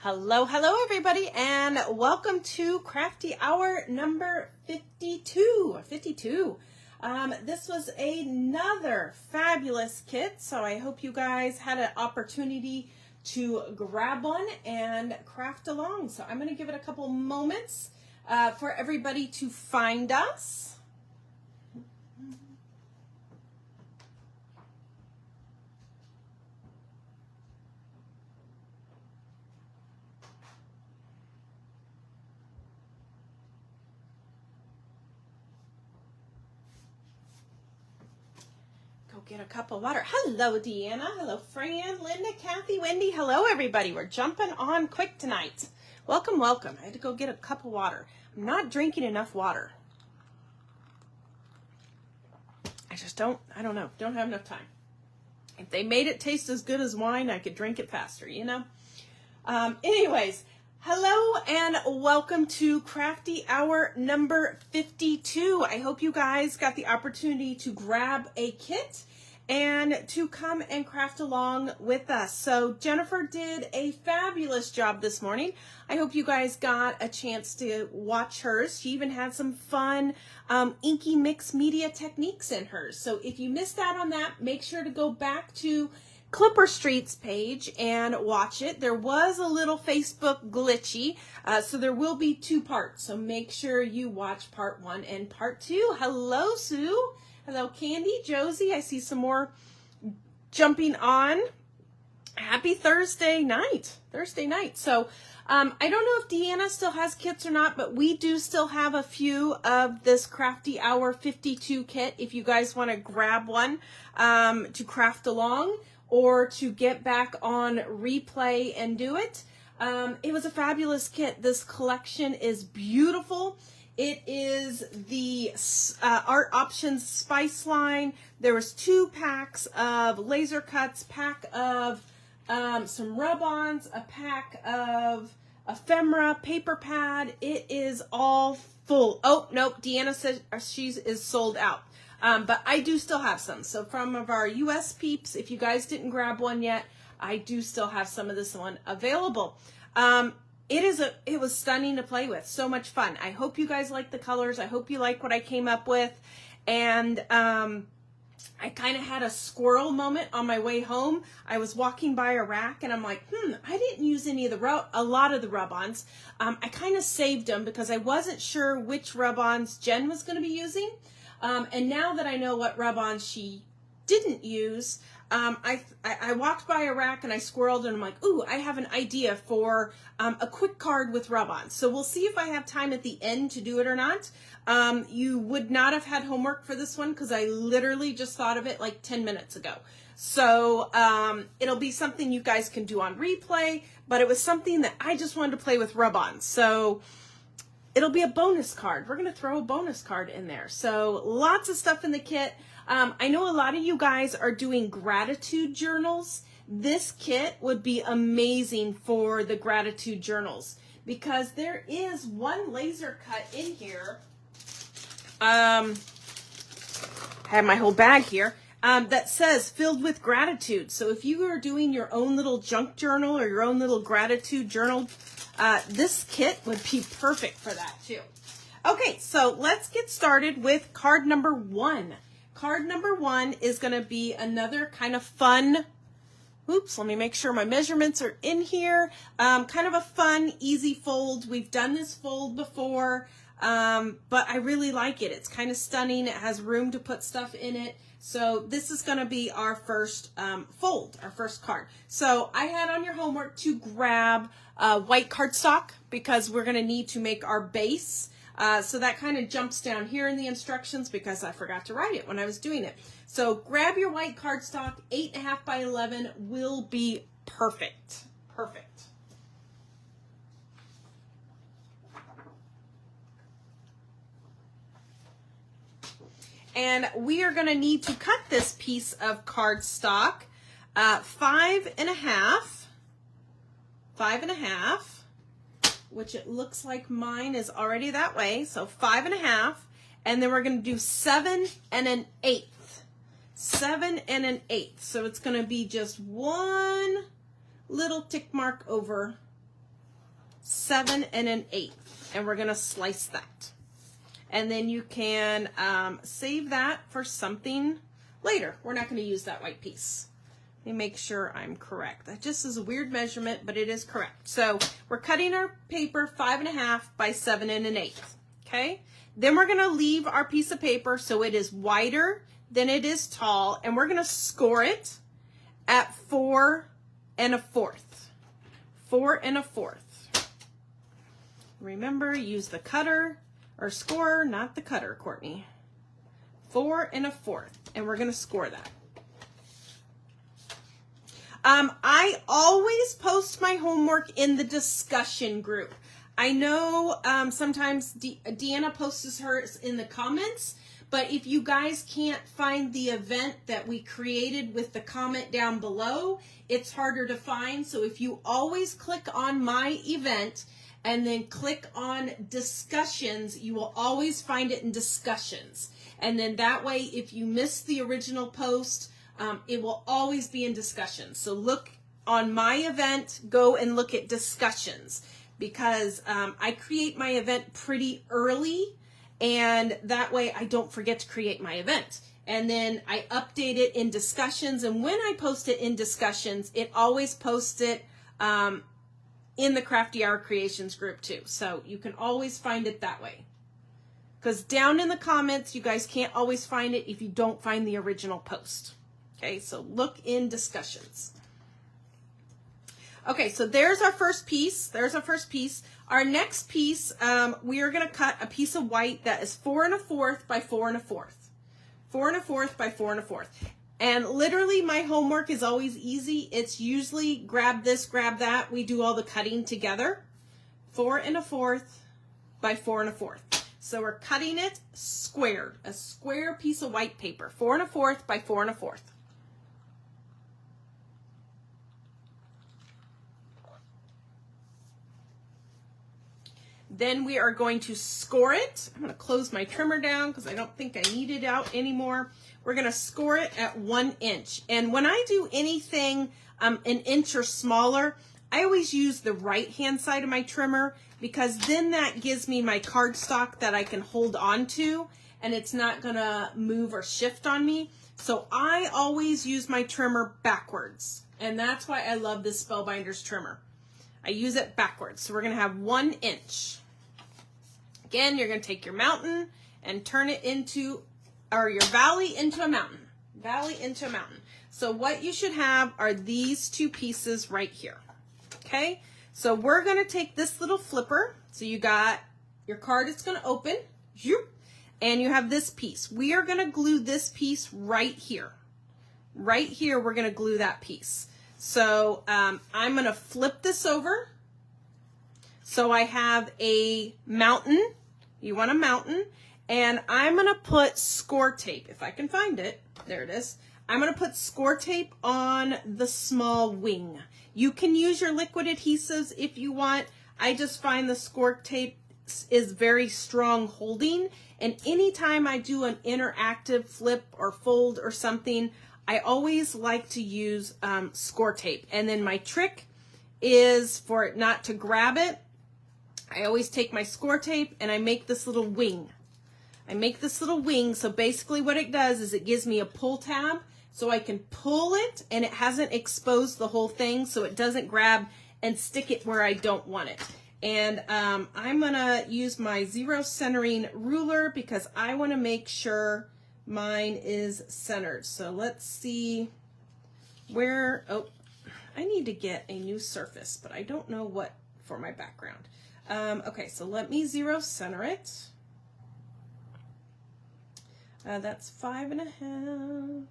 Hello, hello everybody, and welcome to Crafty Hour number 52. This was another fabulous kit, so I hope you guys had an opportunity to grab one and craft along. So I'm going to give it a couple moments for everybody to find us. Get a cup of water. Hello, Deanna. Hello, Fran, Linda, Kathy, Wendy. Hello, everybody. We're jumping on quick tonight. Welcome, welcome. I had to go get a cup of water. I'm not drinking enough water. I just don't know. Don't have enough time. If they made it taste as good as wine, I could drink it faster, you know? Anyways, hello and welcome to Crafty Hour number 52. I hope you guys got the opportunity to grab a kit and to come and craft along with us. So Jennifer did a fabulous job this morning. I hope you guys got a chance to watch hers. She even had some fun inky mix media techniques in hers. So if you missed out on that, make sure to go back to Clipper Street's page and watch it. There was a little Facebook glitchy, so there will be two parts. So make sure you watch part 1 and part 2. Hello, Sue. Hello, Candy, Josie. I see some more jumping on. Happy Thursday night. So I don't know if Deanna still has kits or not, but we do still have a few of this Crafty Hour 52 kit if you guys want to grab one to craft along or to get back on replay and do it. It was a fabulous kit. This collection is beautiful. It is the Art Options Spice line. There was 2 packs of laser cuts, pack of some rub-ons, a pack of ephemera, paper pad. It is all full. Oh, nope, Deanna says she is sold out. But I do still have some. So from our US peeps, if you guys didn't grab one yet, I do still have some of this one available. It was stunning to play with. So much fun. I hope you guys like the colors. I hope you like what I came up with. And I kind of had a squirrel moment on my way home. I was walking by a rack and I'm like, I didn't use a lot of the rub-ons. I kind of saved them because I wasn't sure which rub-ons Jen was going to be using. And now that I know what rub-ons she didn't use, I walked by a rack and I squirreled and I'm like, ooh, I have an idea for a quick card with rub-ons. So we'll see if I have time at the end to do it or not. You would not have had homework for this one because I literally just thought of it like 10 minutes ago. So it'll be something you guys can do on replay, but it was something that I just wanted to play with rub-ons. So it'll be a bonus card. We're going to throw a bonus card in there. So lots of stuff in the kit. I know a lot of you guys are doing gratitude journals. This kit would be amazing for the gratitude journals because there is one laser cut in here. I have my whole bag here that says filled with gratitude. So if you are doing your own little junk journal or your own little gratitude journal, this kit would be perfect for that too. Okay, so let's get started with card number 1. Card number 1 is going to be another kind of fun, let me make sure my measurements are in here. Kind of a fun, easy fold. We've done this fold before, but I really like it. It's kind of stunning. It has room to put stuff in it. So this is going to be our first fold, our first card. So I had on your homework to grab white cardstock because we're going to need to make our base. So that kind of jumps down here in the instructions because I forgot to write it when I was doing it. So grab your white cardstock, 8.5 by 11 will be perfect. Perfect. And we are going to need to cut this piece of cardstock 5.5, which it looks like mine is already that way. So 5.5, and then we're going to do 7 1/8. 7 1/8. So it's going to be just one little tick mark over 7 1/8, and we're gonna slice that. And then you can save that for something later. We're not gonna use that white piece. Let me make sure I'm correct. That just is a weird measurement, but it is correct. So we're cutting our paper 5 1/2 by 7 1/8, okay? Then we're gonna leave our piece of paper so it is wider than it is tall, and we're gonna score it at 4 1/4. 4 1/4. Remember, use the cutter or score, not the cutter, Kourtney. 4 1/4, and we're gonna score that. I always post my homework in the discussion group. I know sometimes Deanna posts hers in the comments, but if you guys can't find the event that we created with the comment down below, it's harder to find. So if you always click on my event and then click on discussions, you will always find it in discussions. And then that way, if you miss the original post, it will always be in discussions. So look on my event, go and look at discussions, because I create my event pretty early, and that way I don't forget to create my event. And then I update it in discussions, and when I post it in discussions, it always posts it in the Crafty Hour Creations group too. So you can always find it that way. Because down in the comments, you guys can't always find it if you don't find the original post. Okay, so look in discussions. Okay, so there's our first piece. There's our first piece. Our next piece, we are going to cut a piece of white that is 4 1/4 by 4 1/4. 4 1/4 by 4 1/4. And literally my homework is always easy. It's usually grab this, grab that. We do all the cutting together. 4 1/4 by 4 1/4. So we're cutting it squared, a square piece of white paper. 4 1/4 by 4 1/4. Then we are going to score it. I'm going to close my trimmer down because I don't think I need it out anymore. We're going to score it at 1 inch. And when I do anything an inch or smaller, I always use the right-hand side of my trimmer, because then that gives me my cardstock that I can hold on to, and it's not going to move or shift on me. So I always use my trimmer backwards. And that's why I love this Spellbinders trimmer. I use it backwards. So we're going to have 1 inch. Again, you're going to take your mountain and turn it into, or your valley into a mountain. Valley into a mountain. So what you should have are these two pieces right here. Okay? So we're going to take this little flipper. So you got your card, it's going to open. And you have this piece. We are going to glue this piece right here. Right here, we're going to glue that piece. So I'm going to flip this over. So I have a mountain. You want a mountain. And I'm going to put score tape, if I can find it. There it is. I'm going to put score tape on the small wing. You can use your liquid adhesives if you want. I just find the score tape is very strong holding. And anytime I do an interactive flip or fold or something, I always like to use score tape. And then my trick is for it not to grab it. I always take my score tape and I make this little wing. I make this little wing. So basically what it does is it gives me a pull tab, so I can pull it and it hasn't exposed the whole thing, so it doesn't grab and stick it where I don't want it. And I'm going to use my zero centering ruler because I want to make sure mine is centered. So let's see where, oh, I need to get a new surface, but I don't know what for my background. Okay, so let me zero center it. That's 5 1/2.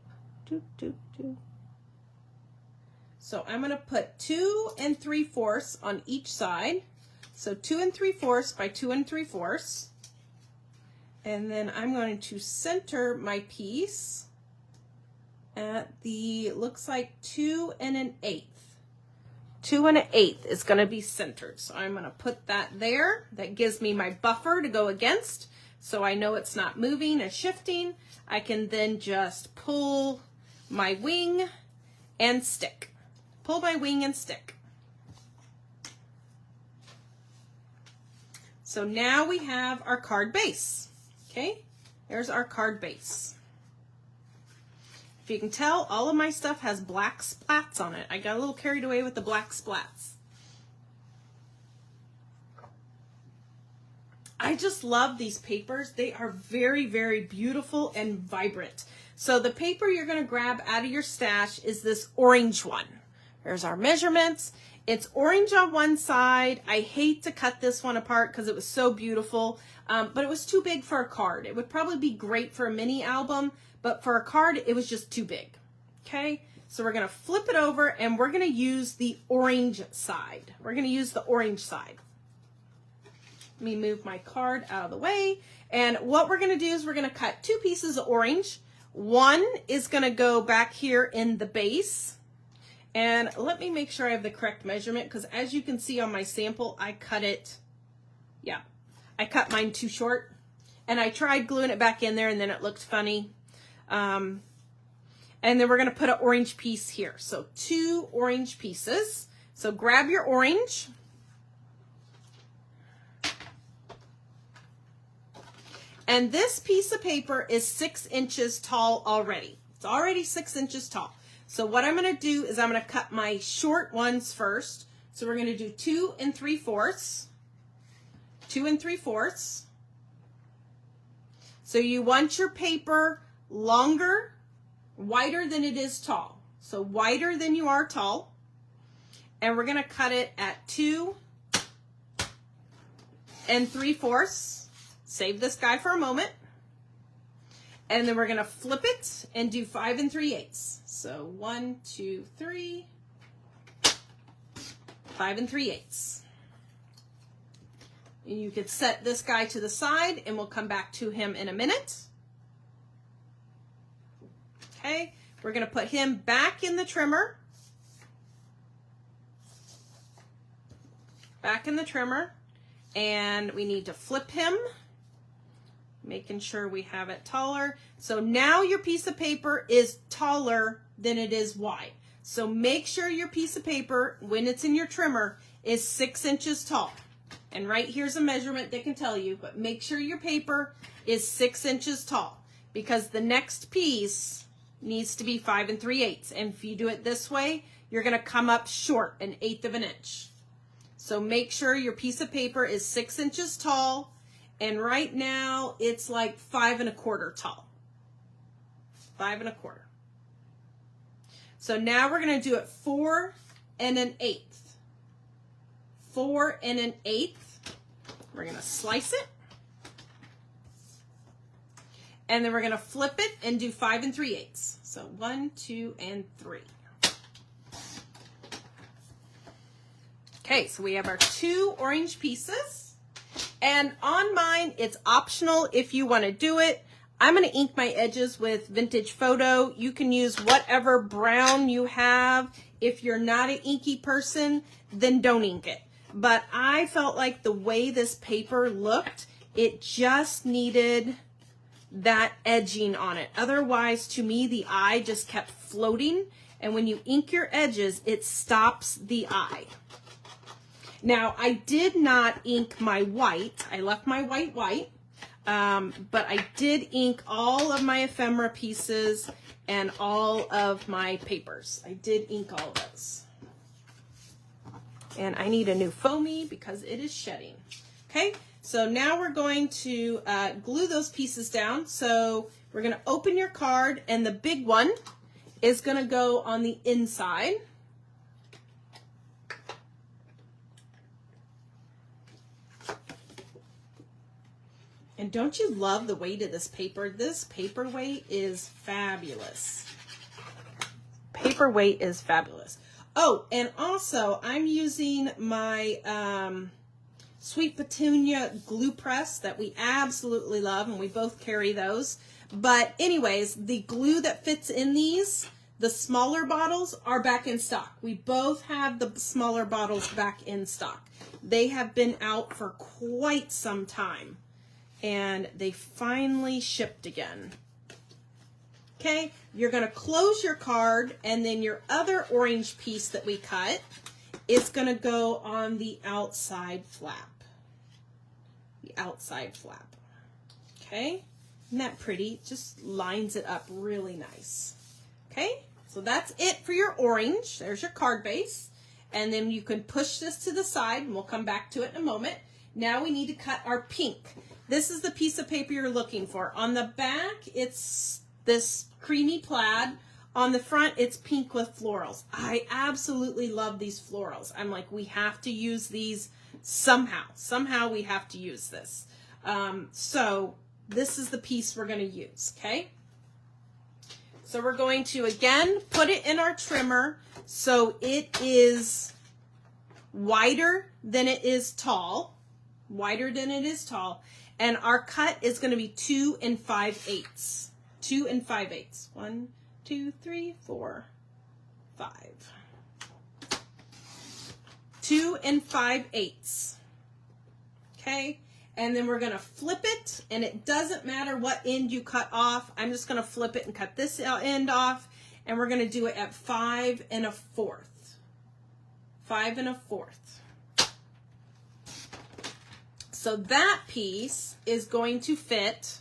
So I'm going to put 2 3/4 on each side. So 2 3/4 by 2 3/4. And then I'm going to center my piece at the, looks like 2 1/8. 2 1/8 is going to be centered. So I'm going to put that there. That gives me my buffer to go against, so I know it's not moving and shifting. I can then just pull my wing and stick. Pull my wing and stick. So now we have our card base. Okay, there's our card base. If you can tell, all of my stuff has black splats on it. I got a little carried away with the black splats. I just love these papers. They are very, very beautiful and vibrant. So the paper you're going to grab out of your stash is this orange one. There's our measurements. It's orange on one side. I hate to cut this one apart because it was so beautiful, but it was too big for a card. It would probably be great for a mini album, but for a card, it was just too big. Okay, so we're going to flip it over and we're going to use the orange side. We're going to use the orange side. Let me move my card out of the way. And what we're going to do is we're going to cut 2 pieces of orange. One is going to go back here in the base. And let me make sure I have the correct measurement, because as you can see on my sample, I cut it, yeah, I cut mine too short. And I tried gluing it back in there and then it looked funny. And then we're going to put an orange piece here. So 2 orange pieces. So grab your orange. And this piece of paper is 6 inches tall already. It's already 6 inches tall. So what I'm going to do is I'm going to cut my short ones first. So we're going to do 2 3/4. 2 3/4. So you want your paper longer, wider than it is tall. So wider than you are tall. And we're going to cut it at 2 3/4. Save this guy for a moment. And then we're going to flip it and do 5 3/8. So 1, 2, 3, 5 3/8. And you could set this guy to the side and we'll come back to him in a minute. Okay, we're going to put him back in the trimmer. Back in the trimmer. And we need to flip him, making sure we have it taller. So now your piece of paper is taller than it is wide. So make sure your piece of paper, when it's in your trimmer, is 6 inches tall. And right here's a measurement that can tell you, but make sure your paper is 6 inches tall, because the next piece needs to be 5 3/8. And if you do it this way, you're going to come up short 1/8 of an inch. So make sure your piece of paper is 6 inches tall. And right now it's like 5 1/4 tall. 5 1/4. So now we're going to do it 4 1/8. 4 1/8. We're going to slice it. And then we're going to flip it and do 5 3/8. So 1, 2, and 3. Okay, so we have our 2 orange pieces. And on mine, it's optional if you want to do it. I'm going to ink my edges with Vintage Photo. You can use whatever brown you have. If you're not an inky person, then don't ink it. But I felt like the way this paper looked, it just needed that edging on it. Otherwise, to me, the eye just kept floating. And when you ink your edges, it stops the eye. Now, I did not ink my white. I left my white white. But I did ink all of my ephemera pieces and all of my papers. I did ink all of those. And I need a new foamy because it is shedding. Okay, so now we're going to glue those pieces down. So we're going to open your card, and the big one is going to go on the inside. And don't you love the weight of this paper? This paper weight is fabulous. Paper weight is fabulous. Oh, and also I'm using my Sweet Petunia glue press that we absolutely love, and we both carry those. But anyways, the glue that fits in these, the smaller bottles, are back in stock. We both have the smaller bottles back in stock. They have been out for quite some time, and they finally shipped again. Okay, you're going to close your card, and then your other orange piece that we cut is going to go on the outside flap. the outside flap. Okay, isn't that pretty? Just lines it up really nice. Okay, so that's it for your orange. There's your card base. And then you can push this to the side, and we'll come back to it in a moment. Now we need to cut our pink. This is the piece of paper you're looking for. On the back, it's this creamy plaid. On the front, it's pink with florals. I absolutely love these florals. I'm like, we have to use these somehow. Somehow we have to use this. So this is the piece we're going to use, okay? So we're going to, again, put it in our trimmer so it is wider than it is tall. Wider than it is tall. And our cut is going to be 2 5/8. 2 5/8. 1, 2, 3, 4, 5. 2 5/8. Okay, and then we're going to flip it, and it doesn't matter what end you cut off. I'm just going to flip it and cut this end off, and we're going to do it at 5 1/4. 5 1/4. So that piece is going to fit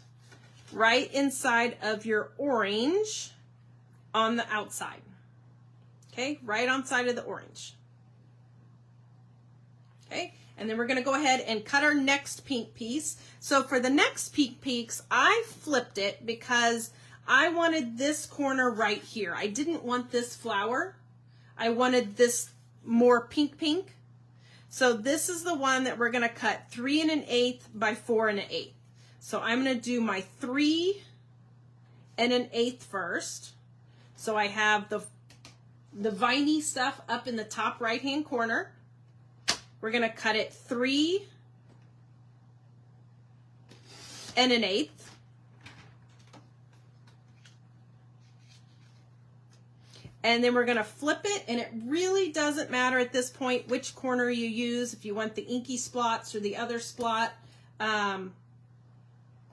right inside of your orange on the outside. Okay, right on side of the orange. Okay, and then we're going to go ahead and cut our next pink piece. So for the next pink piece, I flipped it because I wanted this corner right here. I didn't want this flower. I wanted this more pink. So this is the one that we're going to cut 3 1/8 by 4 1/8. So I'm going to do my 3 1/8 first. So I have the viney stuff up in the top right hand corner. We're going to cut it 3 1/8. And then we're going to flip it, and it really doesn't matter at this point which corner you use. If you want the inky spots or the other spot, we're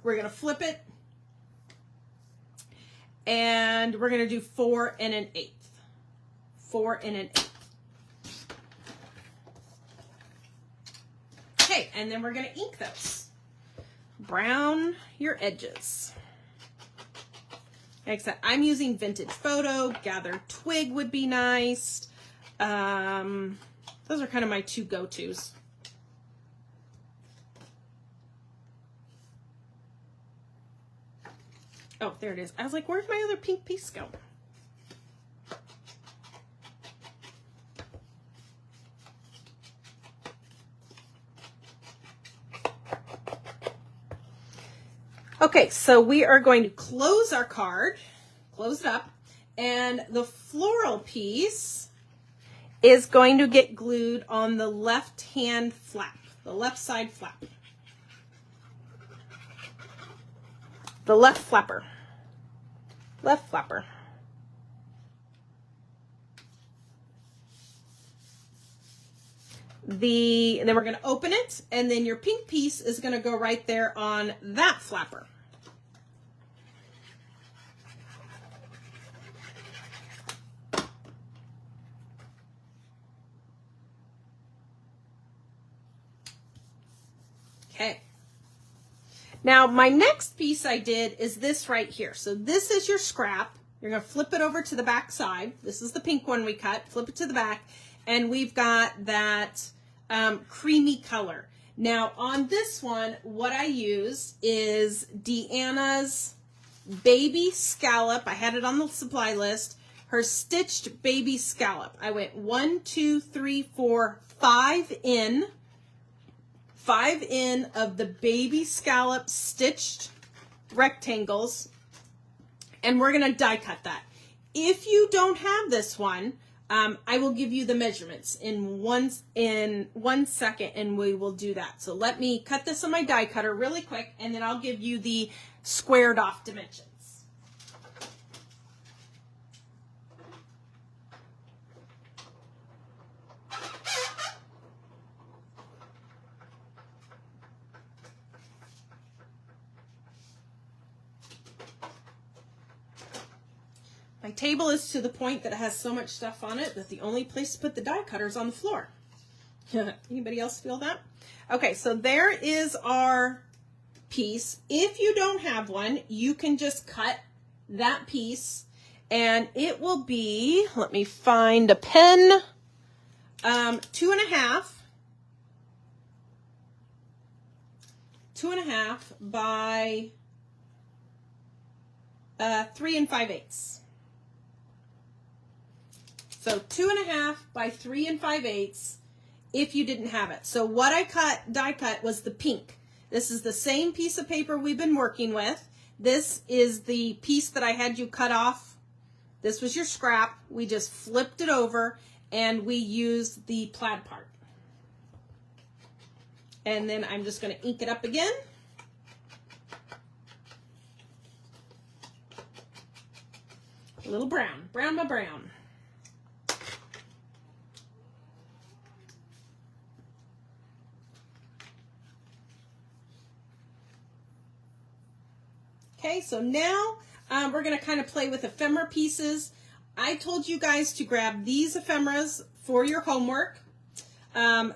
going to flip it, and we're going to do 4 1/8. 4 1/8. Okay, and then we're going to ink those. Brown your edges. Like I said, I'm using Vintage Photo. Gathered Twig would be nice. Those are kind of my two go-tos. Oh, there it is. I was like, where'd my other pink piece go? Okay, so we are going to close our card, close it up, and the floral piece is going to get glued on the left-hand flap, the left side flap. The left flapper. Left flapper. And then we're going to open it, and then your pink piece is going to go right there on that flapper. Okay. Now my next piece I did is this right here. So this is your scrap. You're going to flip it over to the back side. This is the pink one we cut. Flip it to the back, and we've got that creamy color. Now on this one, what I use is Deanna's baby scallop. I had it on the supply list. Her stitched baby scallop. I went 1, 2, 3, 4, 5 in. 5 in of the baby scallop stitched rectangles, and we're going to die cut that. If you don't have this one, I will give you the measurements in one second, and we will do that. So let me cut this on my die cutter really quick, and then I'll give you the squared off dimensions. My table is to the point that it has so much stuff on it that the only place to put the die cutter is on the floor. Anybody else feel that? Okay, so there is our piece. If you don't have one, you can just cut that piece and it will be, let me find a pen, 2.5 by 3 5/8. So 2.5 by 3 5/8 if you didn't have it. So what I die cut was the pink. This is the same piece of paper we've been working with. This is the piece that I had you cut off. This was your scrap. We just flipped it over and we used the plaid part. And then I'm just going to ink it up again. A little brown, brown by brown. Okay, so now we're going to kind of play with ephemera pieces. I told you guys to grab these ephemeras for your homework.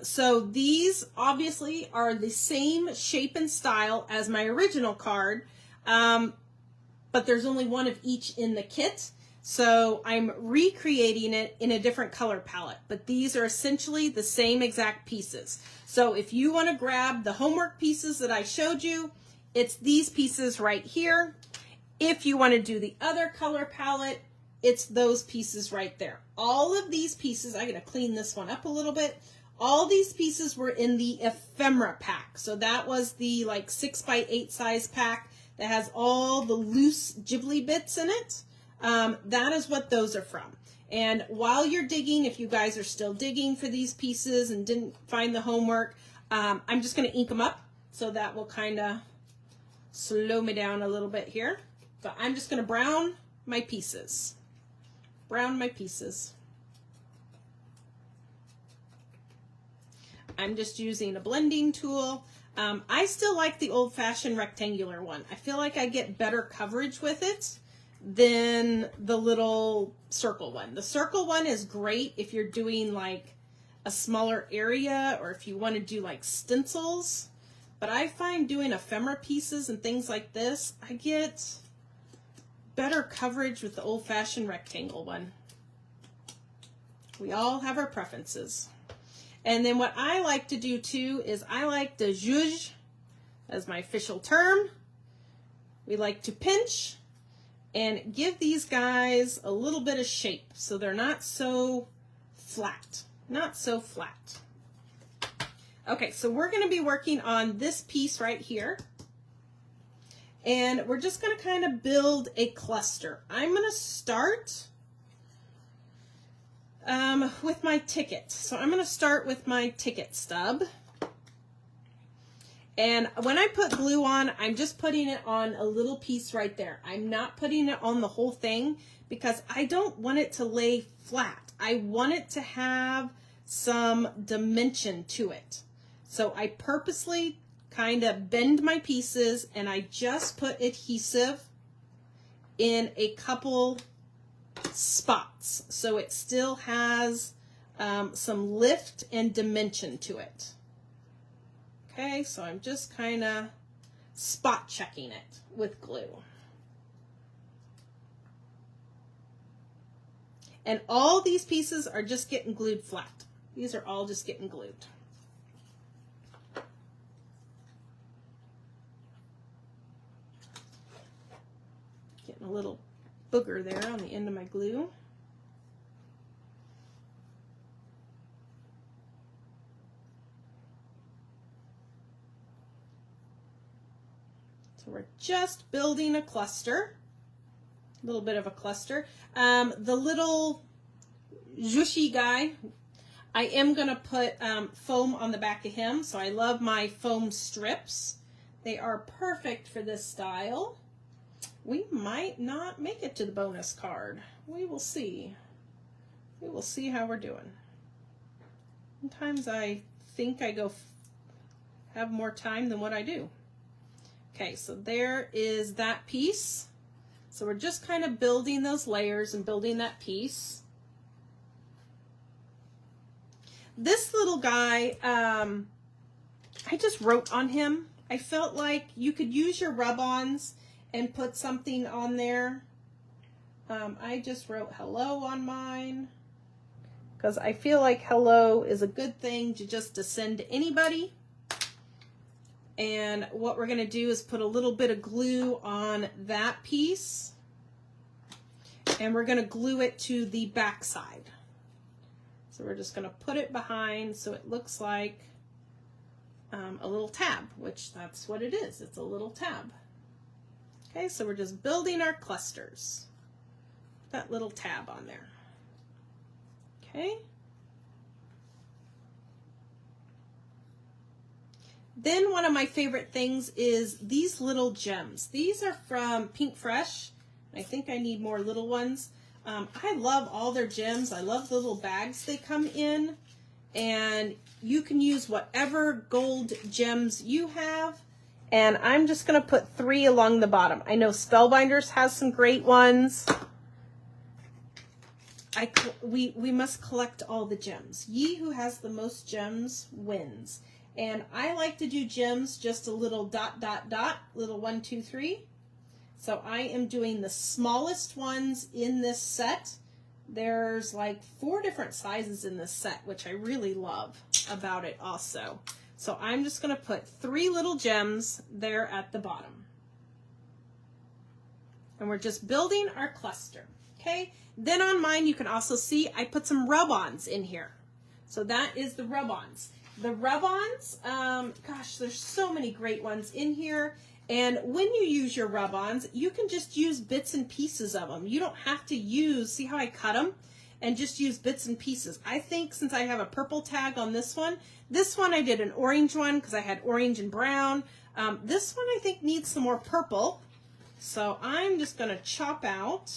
So these obviously are the same shape and style as my original card, but there's only one of each in the kit. So I'm recreating it in a different color palette, but these are essentially the same exact pieces. So if you want to grab the homework pieces that I showed you, it's these pieces right here. If you want to do the other color palette, it's those pieces right there. All of these pieces, I'm going to clean this one up a little bit. All these pieces were in the ephemera pack. So that was the like 6 by 8 size pack that has all the loose Ghibli bits in it. That is what those are from. And while you're digging, if you guys are still digging for these pieces and didn't find the homework, I'm just going to ink them up. So that will kind of slow me down a little bit here. But I'm just going to brown my pieces. Brown my pieces. I'm just using a blending tool. I still like the old-fashioned rectangular one. I feel like I get better coverage with it than the little circle one. The circle one is great if you're doing like a smaller area or if you want to do like stencils. But I find doing ephemera pieces and things like this, I get better coverage with the old-fashioned rectangle one. We all have our preferences. And then what I like to do too is I like to zhuzh, as my official term. We like to pinch and give these guys a little bit of shape so they're not so flat. Not so flat. Okay, so we're going to be working on this piece right here. And we're just going to kind of build a cluster. I'm going to start with my ticket. So I'm going to start with my ticket stub. And when I put glue on, I'm just putting it on a little piece right there. I'm not putting it on the whole thing because I don't want it to lay flat. I want it to have some dimension to it. So I purposely kind of bend my pieces and I just put adhesive in a couple spots so it still has some lift and dimension to it. Okay, so I'm just kind of spot checking it with glue. And all these pieces are just getting glued flat. These are all just getting glued. Getting a little booger there on the end of my glue. So we're just building a cluster, a little bit of a cluster. The little zhushy guy, I am going to put foam on the back of him. So I love my foam strips. They are perfect for this style. We might not make it to the bonus card. We will see. We will see how we're doing. Sometimes I think I have more time than what I do. Okay, so there is that piece. So we're just kind of building those layers and building that piece. This little guy, I just wrote on him. I felt like you could use your rub-ons and put something on there. I just wrote hello on mine because I feel like hello is a good thing to just to send to anybody. And what we're going to do is put a little bit of glue on that piece, and we're going to glue it to the back side. So we're just going to put it behind so it looks like a little tab, which that's what it is. It's a little tab. Okay, so we're just building our clusters. That little tab on there. Okay. Then one of my favorite things is these little gems. These are from Pink Fresh. I think I need more little ones. I love all their gems. I love the little bags they come in. And you can use whatever gold gems you have. And I'm just going to put 3 along the bottom. I know Spellbinders has some great ones. We must collect all the gems. Ye who has the most gems wins. And I like to do gems just a little dot, dot, dot, little 1, 2, 3. So I am doing the smallest ones in this set. There's like 4 different sizes in this set, which I really love about it also. So I'm just going to put 3 little gems there at the bottom. And we're just building our cluster. Okay. Then on mine, you can also see I put some rub-ons in here. So that is the rub-ons. The rub-ons, gosh, there's so many great ones in here. And when you use your rub-ons, you can just use bits and pieces of them. You don't have to use, see how I cut them? And just use bits and pieces. I think since I have a purple tag on this one I did an orange one because I had orange and brown. This one I think needs some more purple. So I'm just going to chop out.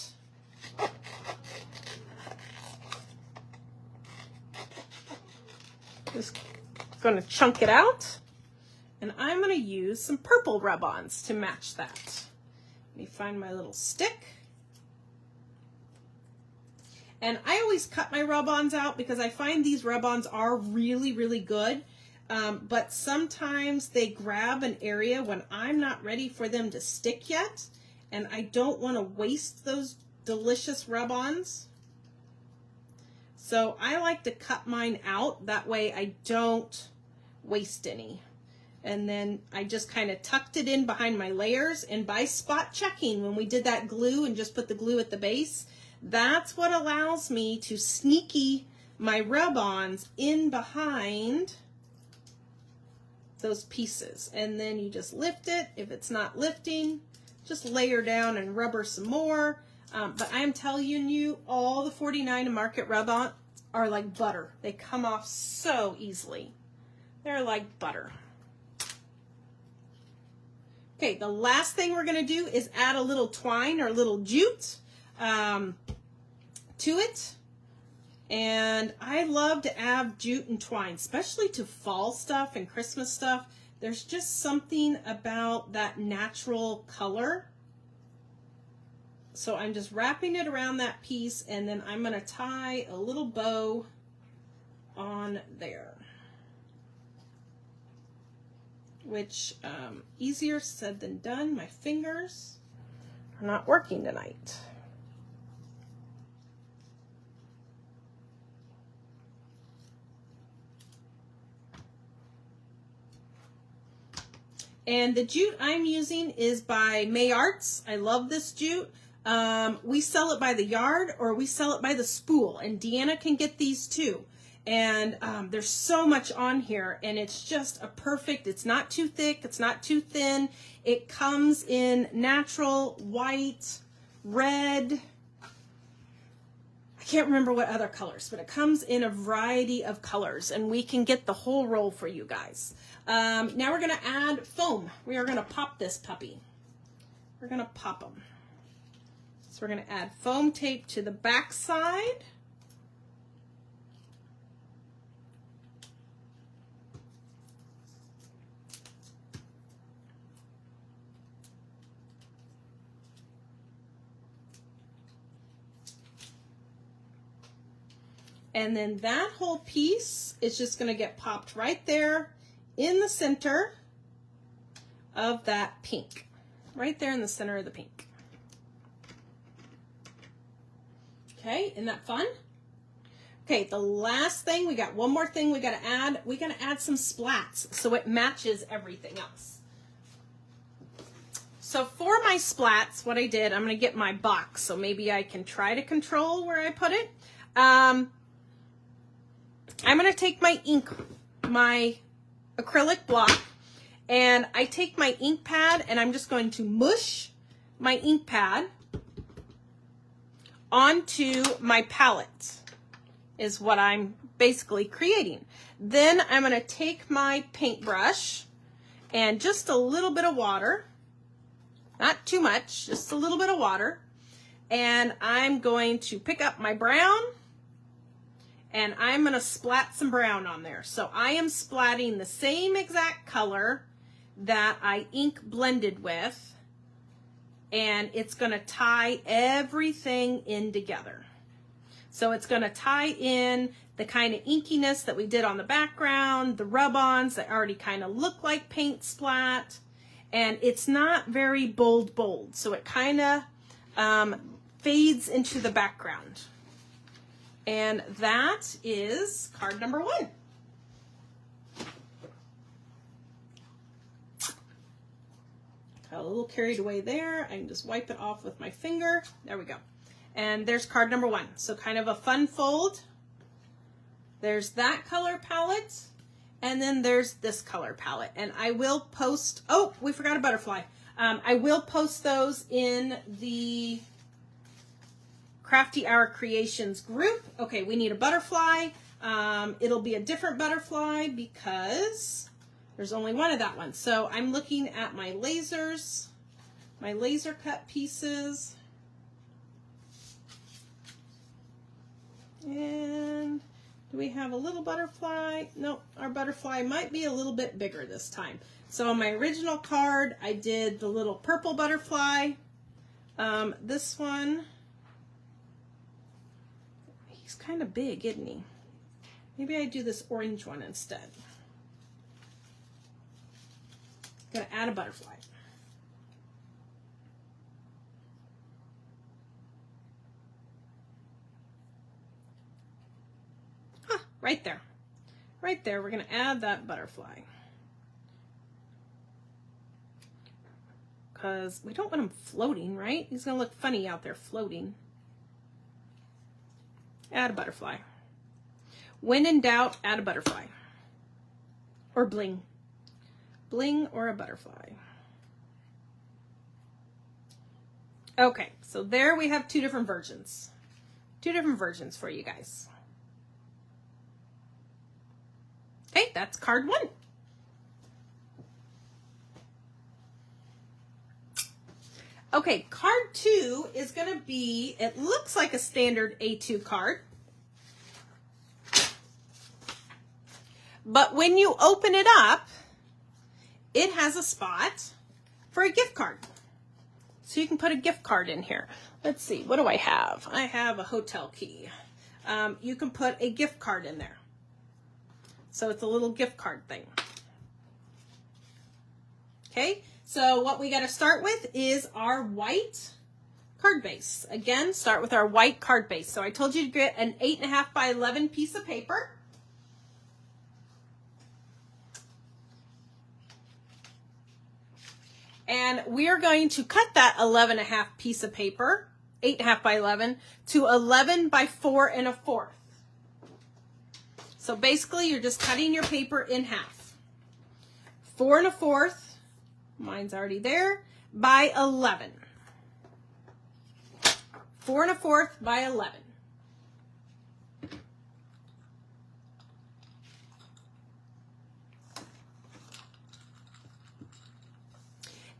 Just going to chunk it out. And I'm going to use some purple rub-ons to match that. Let me find my little stick. And I always cut my rub-ons out because I find these rub-ons are really, really good. But sometimes they grab an area when I'm not ready for them to stick yet. And I don't want to waste those delicious rub-ons. So I like to cut mine out. That way I don't waste any. And then I just kind of tucked it in behind my layers. And by spot checking, when we did that glue and just put the glue at the base, that's what allows me to sneaky my rub-ons in behind those pieces. And then you just lift it. If it's not lifting, just layer down and rubber some more. But I'm telling you, all the 49 Market rub-ons are like butter. They come off so easily. They're like butter. Okay, the last thing we're going to do is add a little twine or a little jute to it. And I love to add jute and twine, especially to fall stuff and Christmas stuff. There's just something about that natural color. So I'm just wrapping it around that piece, and then I'm going to tie a little bow on there. Which, easier said than done. My fingers are not working tonight. And the jute I'm using is by May Arts. I love this jute. We sell it by the yard or we sell it by the spool, and Deanna can get these too. And there's so much on here, and it's just a perfect, it's not too thick, it's not too thin. It comes in natural, white, red, I can't remember what other colors, but it comes in a variety of colors, and we can get the whole roll for you guys. Now we're gonna add foam. We are gonna pop this puppy. We're gonna pop them. So we're gonna add foam tape to the back side. And then that whole piece is just going to get popped right there in the center of that pink. Right there in the center of the pink. Okay, isn't that fun? Okay, the last thing, we got one more thing we got to add. We got to add some splats so it matches everything else. So for my splats, what I did, I'm going to get my box so maybe I can try to control where I put it. I'm going to take my ink, my acrylic block, and I take my ink pad and I'm just going to mush my ink pad onto my palette is what I'm basically creating. Then I'm going to take my paintbrush and just a little bit of water, not too much, just a little bit of water, and I'm going to pick up my brown and I'm going to splat some brown on there. So I am splatting the same exact color that I ink blended with, and it's going to tie everything in together. So it's going to tie in the kind of inkiness that we did on the background, the rub-ons that already kind of look like paint splat, and it's not very bold, so it kind of fades into the background. And that is card number 1. Got a little carried away there. I can just wipe it off with my finger. There we go. And there's card number 1. So kind of a fun fold. There's that color palette. And then there's this color palette. And I will post, oh, we forgot a butterfly. I will post those in the Crafty Hour Creations group. Okay, we need a butterfly. It'll be a different butterfly because there's only one of that one. So I'm looking at my lasers, my laser cut pieces. And do we have a little butterfly? Nope, our butterfly might be a little bit bigger this time. So on my original card, I did the little purple butterfly. This one, he's kind of big, isn't he? Maybe I do this orange one instead. Gonna add a butterfly. Right there. Right there, we're going to add that butterfly. Because we don't want him floating, right? He's going to look funny out there floating. Add a butterfly. When in doubt, add a butterfly. Or bling. Bling or a butterfly. Okay, so there we have 2 different versions. 2 different versions for you guys. Okay, that's card 1. Okay, card 2 is going to be, it looks like a standard A2 card. But when you open it up, it has a spot for a gift card. So you can put a gift card in here. Let's see, what do I have? I have a hotel key. You can put a gift card in there. So it's a little gift card thing. Okay, so what we got to start with is our white card base. Again, start with our white card base. So I told you to get an 8.5 by 11 piece of paper. And we are going to cut that 11.5 piece of paper, 8.5 by 11, to 11 by 4 1/4. So basically, you're just cutting your paper in half. 4 1/4, mine's already there, by 11. 4 1/4 by 11.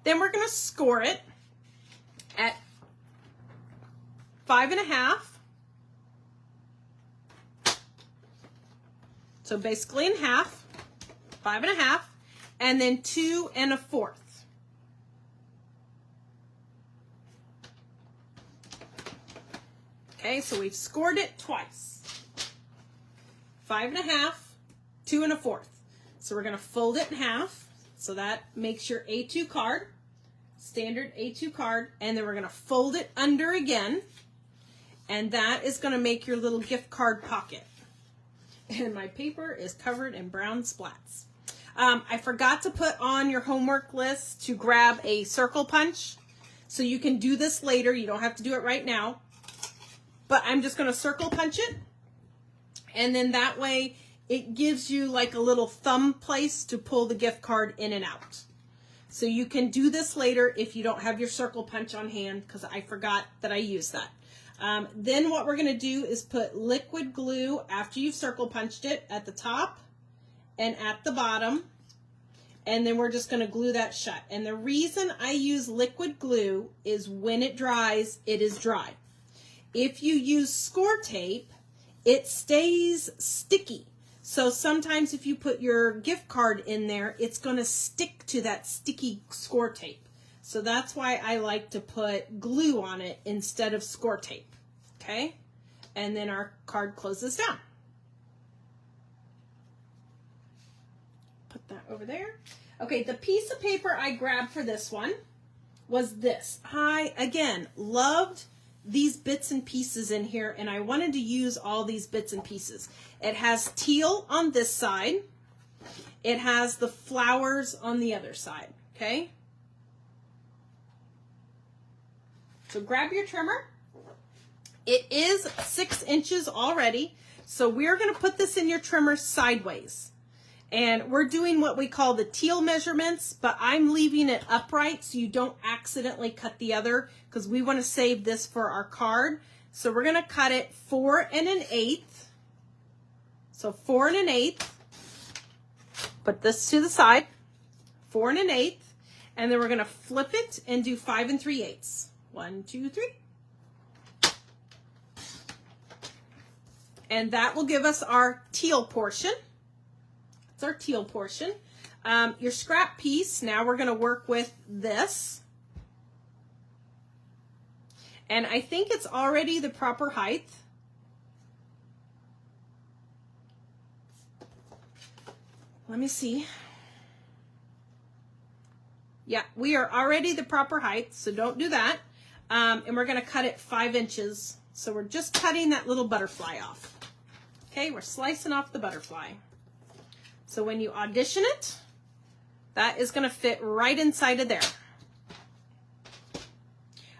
Then we're going to score it at 5 1/2. So basically in half, 5 1/2, and then 2 1/4. Okay, so we've scored it twice. 5 1/2, 2 1/4. So we're going to fold it in half. So that makes your A2 card, standard A2 card. And then we're going to fold it under again. And that is going to make your little gift card pocket. And my paper is covered in brown splats. I forgot to put on your homework list to grab a circle punch. So you can do this later. You don't have to do it right now. But I'm just going to circle punch it. And then that way it gives you like a little thumb place to pull the gift card in and out. So you can do this later if you don't have your circle punch on hand, because I forgot that I used that. Then what we're going to do is put liquid glue after you've circle punched it at the top and at the bottom. And then we're just going to glue that shut. And the reason I use liquid glue is when it dries, it is dry. If you use score tape, it stays sticky. So sometimes if you put your gift card in there, it's going to stick to that sticky score tape. So that's why I like to put glue on it instead of score tape. Okay? And then our card closes down. Put that over there. Okay, the piece of paper I grabbed for this one was this. I, again, loved these bits and pieces in here, and I wanted to use all these bits and pieces. It has teal on this side. It has the flowers on the other side, okay? So grab your trimmer. It is 6 inches already, so we're going to put this in your trimmer sideways. And we're doing what we call the teal measurements, but I'm leaving it upright so you don't accidentally cut the other, because we want to save this for our card. So we're going to cut it 4 1/8. So 4 1/8. Put this to the side. 4 1/8. And then we're going to flip it and do 5 3/8. 1, 2, 3. And that will give us our teal portion. It's our teal portion. Your scrap piece, now we're going to work with this. And I think it's already the proper height. Let me see. Yeah, we are already the proper height, so don't do that. And we're going to cut it 5 inches. So we're just cutting that little butterfly off. Okay, we're slicing off the butterfly. So when you audition it, that is going to fit right inside of there.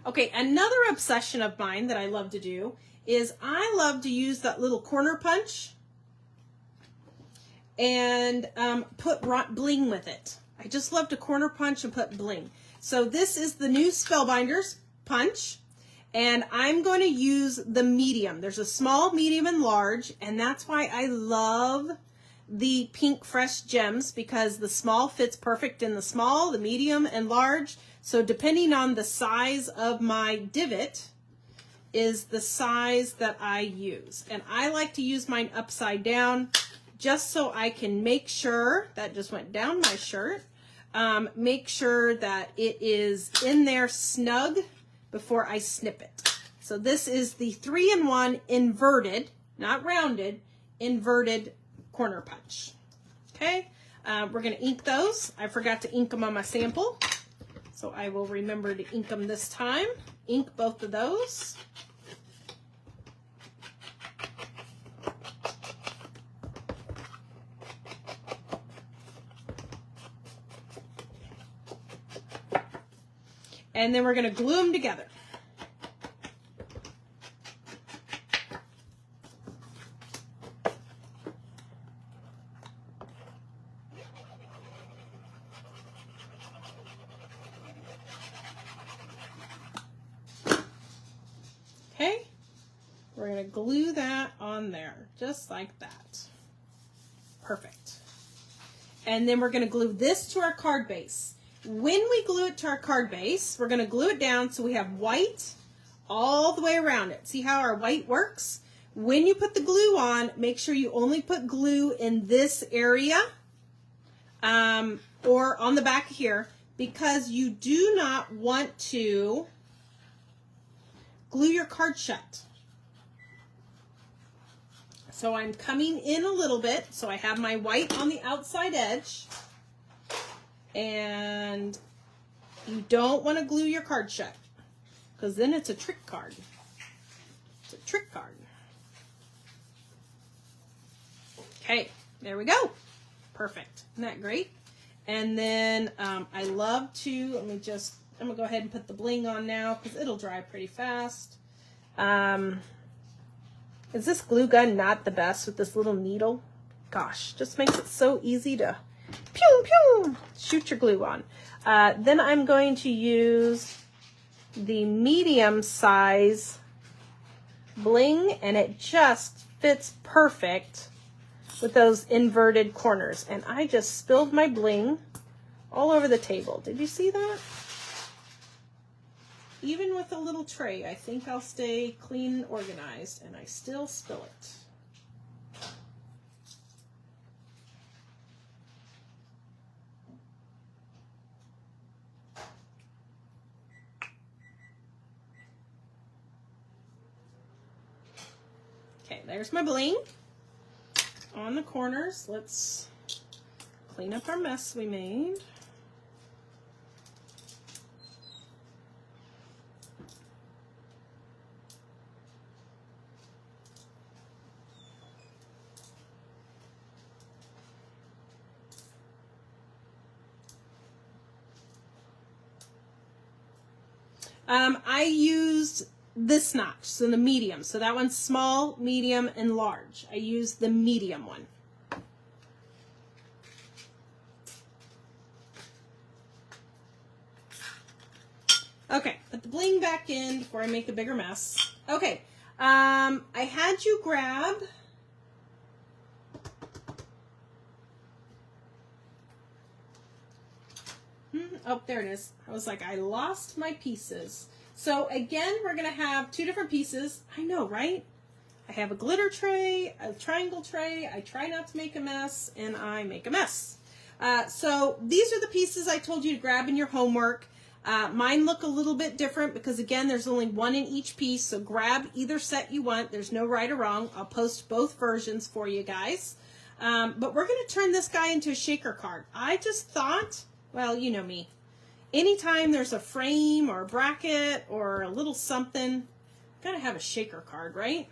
Okay, another obsession of mine that I love to do is I love to use that little corner punch and put bling with it. I just love to corner punch and put bling. So this is the new Spellbinders punch, and I'm going to use the medium. There's a small, medium, and large, and that's why I love the pink fresh gems, because the small fits perfect in the small, the medium, and large. So depending on the size of my divot is the size that I use. And I like to use mine upside down just so I can make sure, that just went down my shirt, make sure that it is in there snug before I snip it. So this is the 3-in-1 inverted, not rounded, inverted corner punch. Okay, we're going to ink those. I forgot to ink them on my sample, so I will remember to ink them this time. Ink both of those. And then we're going to glue them together. Okay, we're going to glue that on there, just like that. Perfect. And then we're going to glue this to our card base. When we glue it to our card base, we're going to glue it down so we have white all the way around it. See how our white works? When you put the glue on, make sure you only put glue in this area or on the back here, because you do not want to glue your card shut. So I'm coming in a little bit. So I have my white on the outside edge. And you don't want to glue your card shut, because then it's a trick card. It's a trick card. Okay, there we go. Perfect. Isn't that great? And then I love to, I'm going to go ahead and put the bling on now because it'll dry pretty fast. Is this glue gun not the best with this little needle? Gosh, just makes it so easy to pew, pew, shoot your glue on. Then I'm going to use the medium size bling, and it just fits perfect with those inverted corners. And I just spilled my bling all over the table. Did you see that? Even with a little tray, I think I'll stay clean and organized, and I still spill it. Okay, there's my bling on the corners. Let's clean up our mess we made. I used this notch, so the medium. So that one's small, medium, and large. I used the medium one. Okay, put the bling back in before I make a bigger mess. Okay, I had you grab oh, there it is. I was like, I lost my pieces. So again, we're going to have two different pieces. I know, right? I have a glitter tray, a triangle tray. I try not to make a mess, and I make a mess. So these are the pieces I told you to grab in your homework. Mine look a little bit different because, again, there's only one in each piece. So grab either set you want. There's no right or wrong. I'll post both versions for you guys. But we're going to turn this guy into a shaker card. I just thought, well, you know me. Anytime there's a frame or a bracket or a little something, gotta have a shaker card, right?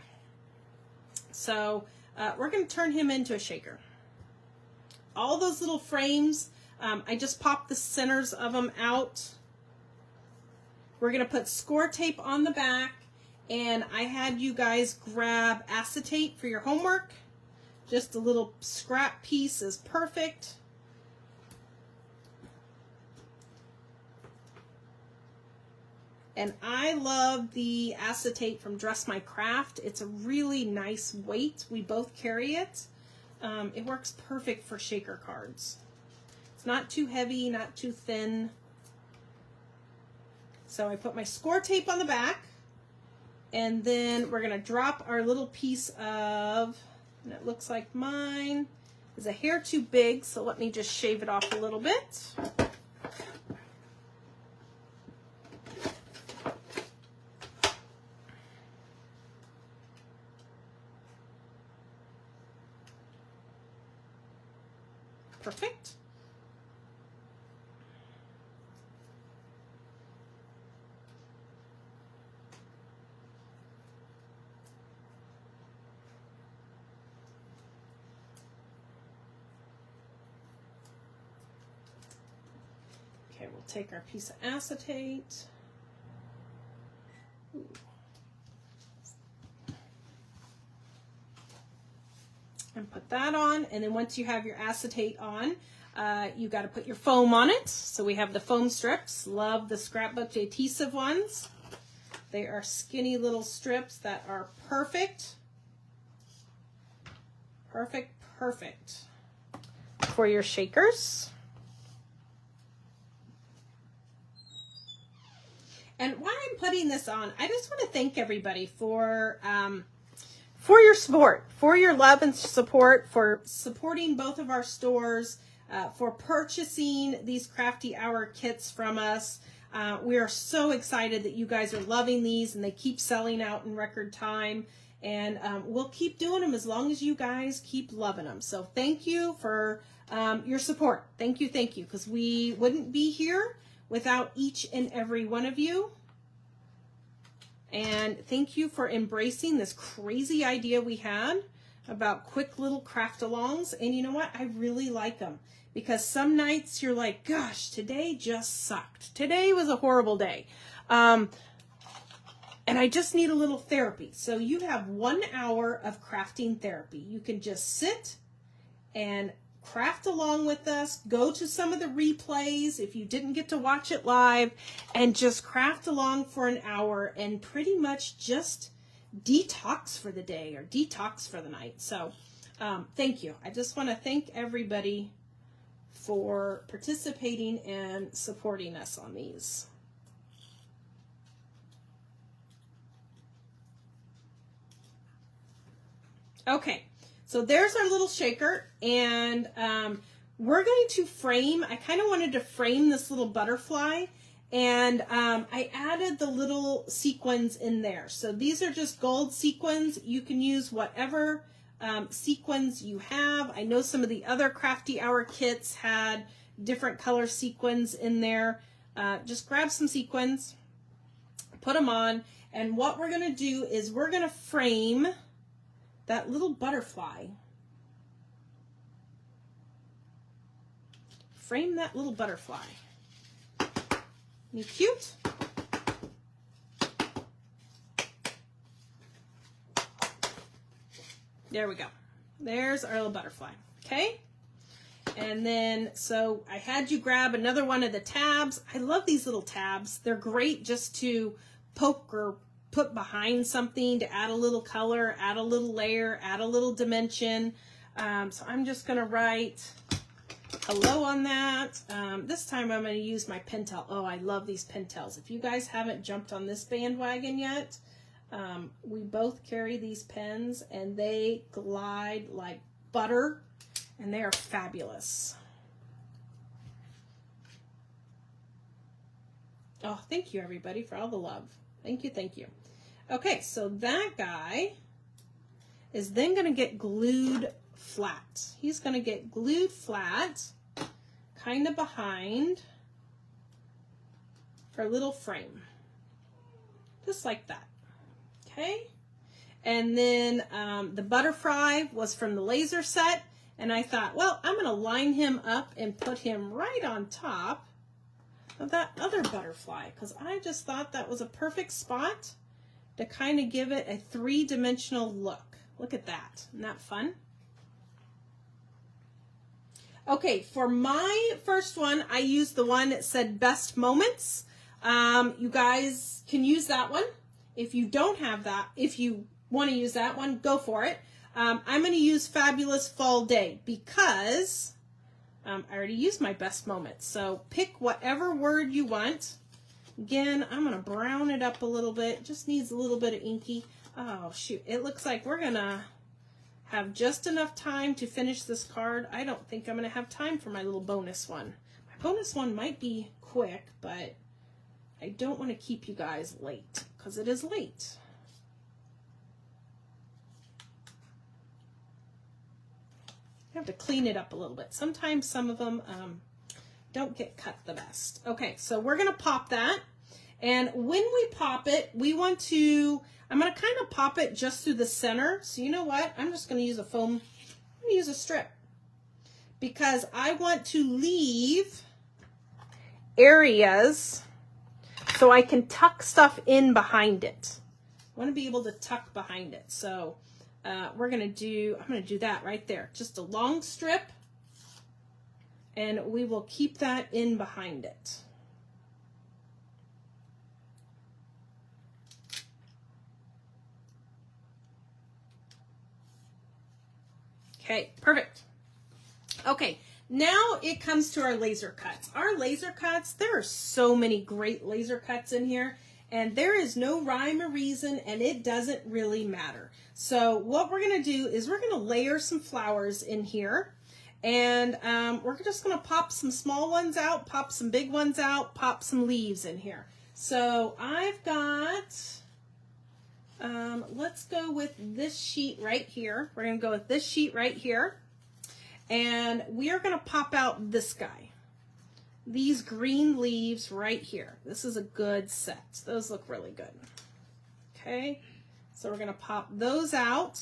So we're gonna turn him into a shaker. All those little frames, I just popped the centers of them out. We're gonna put score tape on the back, and I had you guys grab acetate for your homework. Just a little scrap piece is perfect. And I love the acetate from Dress My Craft. It's a really nice weight. We both carry it. It works perfect for shaker cards. It's not too heavy, not too thin. So I put my score tape on the back, and then we're gonna drop our little piece of, and it looks like mine is a hair too big, so let me just shave it off a little bit. Perfect. Okay, we'll take our piece of acetate. Ooh. And put that on, and then once you have your acetate on, you got to put your foam on it. So we have the foam strips. Love the Scrapbook adhesive ones. They are skinny little strips that are perfect. Perfect, perfect for your shakers. And while I'm putting this on, I just want to thank everybody for your support, for your love and support, for supporting both of our stores, for purchasing these Crafty Hour kits from us. We are so excited that you guys are loving these, and they keep selling out in record time. And we'll keep doing them as long as you guys keep loving them. So thank you for your support. Thank you, because we wouldn't be here without each and every one of you. And thank you for embracing this crazy idea we had about quick little craft-alongs. And you know what? I really like them, because some nights you're like, gosh, today just sucked. Today was a horrible day. And I just need a little therapy. So you have 1 hour of crafting therapy. You can just sit and craft along with us, go to some of the replays if you didn't get to watch it live, and just craft along for an hour and pretty much just detox for the day or detox for the night. So thank you. I just want to thank everybody for participating and supporting us on these. Okay. So there's our little shaker, and we're going to frame, I kind of wanted to frame this little butterfly, and I added the little sequins in there. So these are just gold sequins. You can use whatever sequins you have. I know some of the other Crafty Hour kits had different color sequins in there. Just grab some sequins, put them on, and what we're going to do is we're going to frame that little butterfly. Frame that little butterfly. Isn't he cute? There we go. There's our little butterfly. Okay? And then, so I had you grab another one of the tabs. I love these little tabs. They're great just to poke or put behind something to add a little color, add a little layer, add a little dimension. So I'm just going to write hello on that. This time I'm going to use my Pentel. Oh, I love these Pentels. If you guys haven't jumped on this bandwagon yet, we both carry these pens and they glide like butter and they are fabulous. Oh, thank you everybody for all the love. Thank you, thank you. Okay, so that guy is then going to get glued flat. He's going to get glued flat, kind of behind our little frame. Just like that. Okay? And then the butterfly was from the laser set, and I thought, well, I'm going to line him up and put him right on top of that other butterfly, because I just thought that was a perfect spot to kind of give it a three-dimensional look. Look at that. Isn't that fun? Okay, for my first one, I used the one that said Best Moments. You guys can use that one. If you don't have that, if you want to use that one, go for it. I'm going to use Fabulous Fall Day because I already used my best moments. So pick whatever word you want. Again, I'm going to brown it up a little bit. Just needs a little bit of inky. Oh, shoot. It looks like we're going to have just enough time to finish this card. I don't think I'm going to have time for my little bonus one. My bonus one might be quick, but I don't want to keep you guys late because it is late. I have to clean it up a little bit. Sometimes some of them don't get cut the best. Okay, so we're going to pop that. And when we pop it, we want to, I'm going to kind of pop it just through the center. So you know what? I'm just going to use a foam, I'm going to use a strip. Because I want to leave areas so I can tuck stuff in behind it. I want to be able to tuck behind it. So we're going to do, I'm going to do that right there. Just a long strip. And we will keep that in behind it. Okay, perfect. Okay, now it comes to our laser cuts. Our laser cuts, there are so many great laser cuts in here, and there is no rhyme or reason, and it doesn't really matter. So what we're going to do is we're going to layer some flowers in here. And we're just going to pop some small ones out, pop some big ones out, pop some leaves in here. So I've got Let's go with this sheet right here. We're going to go with this sheet right here. And we are going to pop out this guy. These green leaves right here. This is a good set. Those look really good. Okay, so we're going to pop those out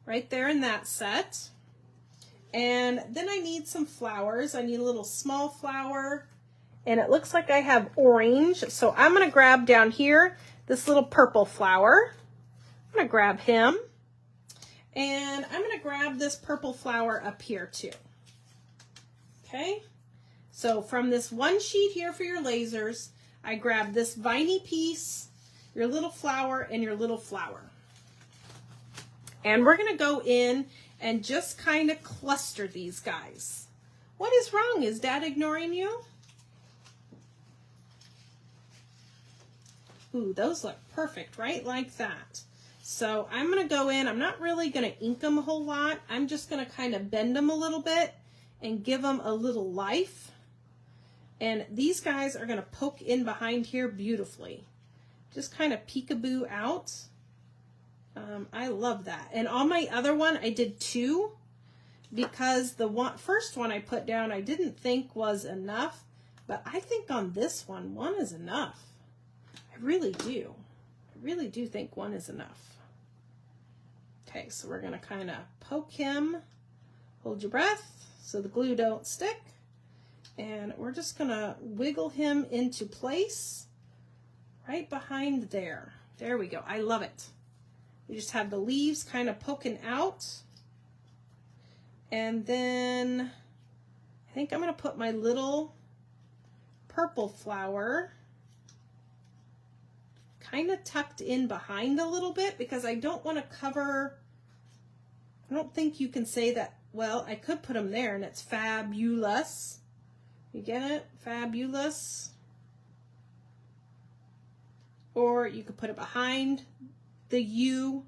right there in that set. And then I need some flowers. I need a little small flower. And it looks like I have orange. So I'm going to grab down here this little purple flower. I'm going to grab him. And I'm going to grab this purple flower up here too. Okay. So from this one sheet here for your lasers, I grab this viney piece, your little flower, and your little flower. And we're going to go in and just kind of cluster these guys. What is wrong? Is Dad ignoring you? Ooh, those look perfect, right? Like that. So I'm going to go in. I'm not really going to ink them a whole lot. I'm just going to kind of bend them a little bit and give them a little life. And these guys are going to poke in behind here beautifully. Just kind of peekaboo out. I love that. And on my other one, I did 2 because the first one I put down I didn't think was enough. But I think on this one, 1 is enough. I really do. I really do think 1 is enough. Okay, so we're going to kind of poke him. Hold your breath so the glue don't stick. And we're just going to wiggle him into place right behind there. There we go. I love it. We just have the leaves kind of poking out. And then I think I'm going to put my little purple flower kind of tucked in behind a little bit because I don't want to cover. I don't think you can say that. Well, I could put them there and it's fabulous. You get it? Fabulous. Or you could put it behind the U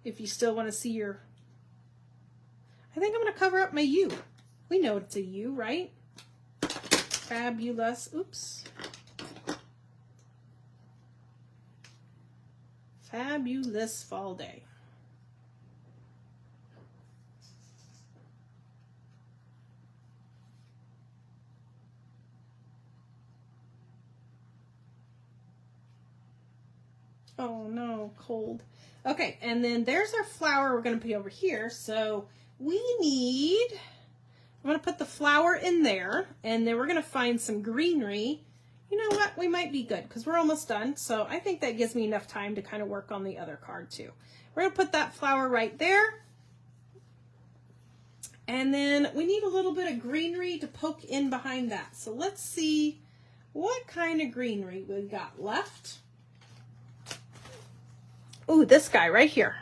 if you still want to see your. I think I'm going to cover up my U. We know it's a U, right? Fabulous. Oops. Fabulous fall day. Oh no, cold. Okay, and then there's our flower we're going to put over here. So we need, I'm going to put the flower in there, and then we're going to find some greenery. You know what? We might be good because we're almost done. So I think that gives me enough time to kind of work on the other card too. We're going to put that flower right there. And then we need a little bit of greenery to poke in behind that. So let's see what kind of greenery we've got left. Ooh, this guy right here.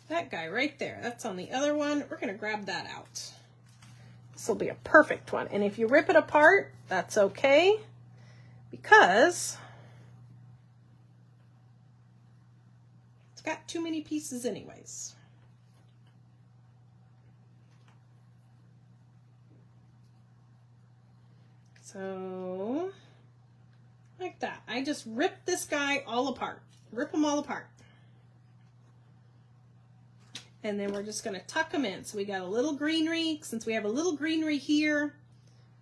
That guy right there. That's on the other one. We're going to grab that out. This will be a perfect one. And if you rip it apart, that's okay. Because it's got too many pieces anyways. So, like that. I just ripped this guy all apart. Rip them all apart. And then we're just going to tuck them in. So we got a little greenery. Since we have a little greenery here,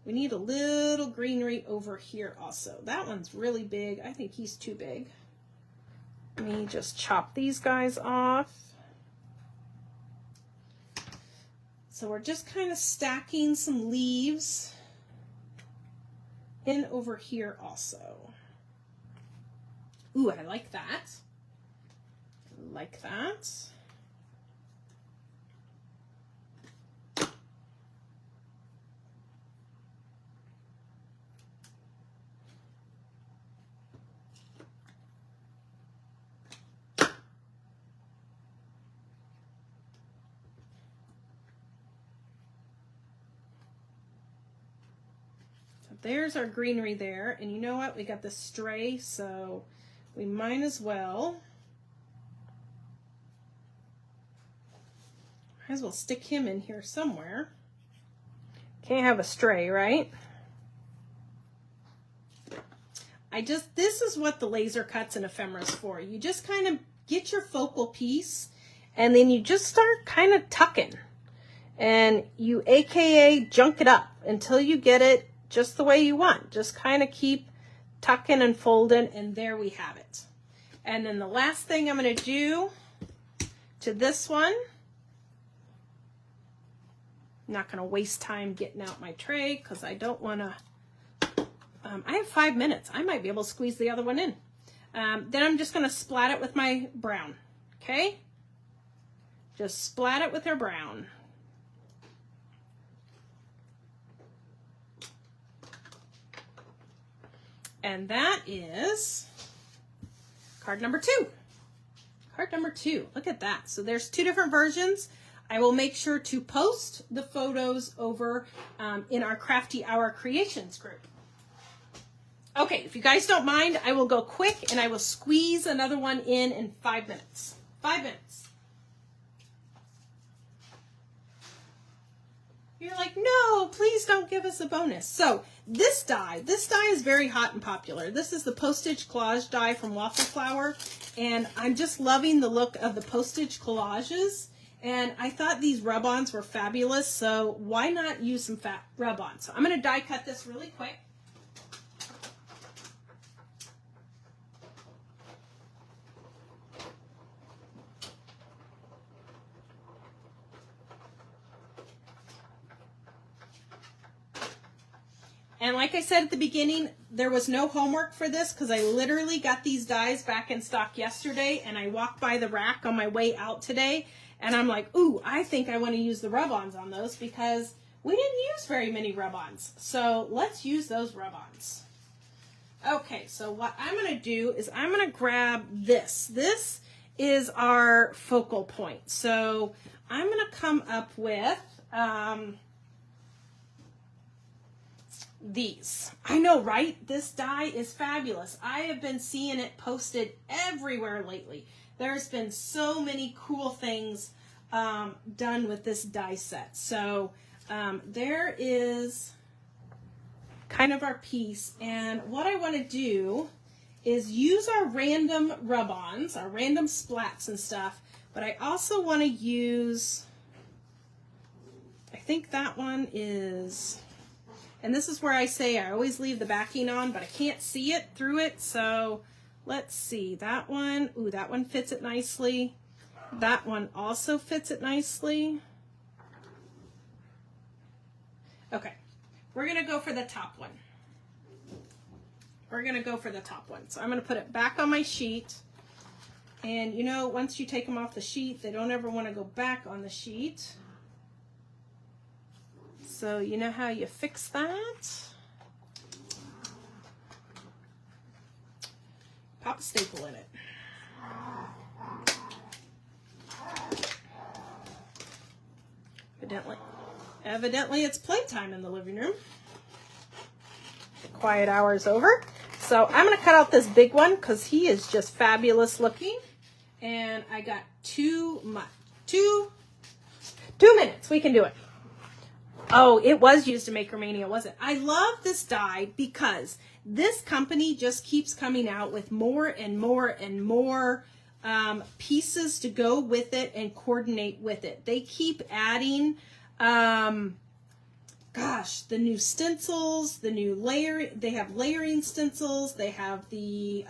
we need a little greenery over here also. That one's really big. I think he's too big. Let me just chop these guys off. So we're just kind of stacking some leaves in over here also. Ooh, I like that. I like that. So there's our greenery there. And you know what? We got the stray, so we might as well stick him in here somewhere. Can't have a stray, right? this is what the laser cuts and ephemera is for. You just kind of get your focal piece and then you just start kind of tucking. And you AKA junk it up until you get it just the way you want. Just kind of keep tucking and folding, and there we have it. And then the last thing I'm going to do to this one, I'm not going to waste time getting out my tray because I don't want to, I have 5 minutes. I might be able to squeeze the other one in. Then I'm just going to splat it with my brown, okay? Just splat it with our brown. And that is card number 2. Card number 2. Look at that. So there's 2 different versions. I will make sure to post the photos over in our Crafty Hour Creations group. Okay, if you guys don't mind, I will go quick and I will squeeze another one in 5 minutes. 5 minutes. You're like, no, please don't give us a bonus. So this die is very hot and popular. This is the postage collage die from Waffle Flower, and I'm just loving the look of the postage collages. And I thought these rub-ons were fabulous, so why not use some fat rub-ons? So I'm going to die cut this really quick. And like I said at the beginning, there was no homework for this because I literally got these dies back in stock yesterday, and I walked by the rack on my way out today, and I'm like, ooh, I think I want to use the rub-ons on those because we didn't use very many rub-ons. So let's use those rub-ons. Okay, so what I'm going to do is I'm going to grab this. This is our focal point. So I'm going to come up with... these. I know, right? This die is fabulous. I have been seeing it posted everywhere lately. There's been so many cool things done with this die set. So there is kind of our piece. And what I want to do is use our random rub-ons, our random splats and stuff. But I also want to use, I think that one is... And this is where I say I always leave the backing on, but I can't see it through it. So let's see. That one, ooh, that one fits it nicely. That one also fits it nicely. Okay, we're going to go for the top one. We're going to go for the top one. So I'm going to put it back on my sheet. And you know, once you take them off the sheet, they don't ever want to go back on the sheet. So you know how you fix that? Pop a staple in it. Evidently it's playtime in the living room. The quiet hour is over. So I'm going to cut out this big one because he is just fabulous looking. And I got 2 minutes. We can do it. Oh, it was used to make Romania, was it? I love this die because this company just keeps coming out with more and more and more pieces to go with it and coordinate with it. They keep adding, the new stencils, the new layer. They have layering stencils. They have the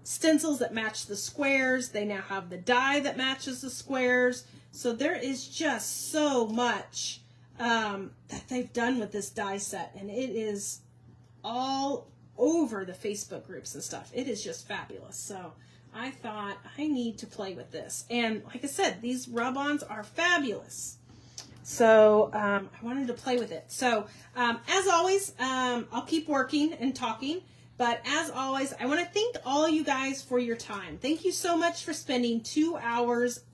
stencils that match the squares. They now have the die that matches the squares. So there is just so much that they've done with this die set, and it is all over the Facebook groups and stuff. It is just fabulous. So I thought I need to play with this, and like I said, these rub-ons are fabulous. So I wanted to play with it. So as always, I'll keep working and talking, but as always, I want to thank all you guys for your time. Thank you so much for spending 2 hours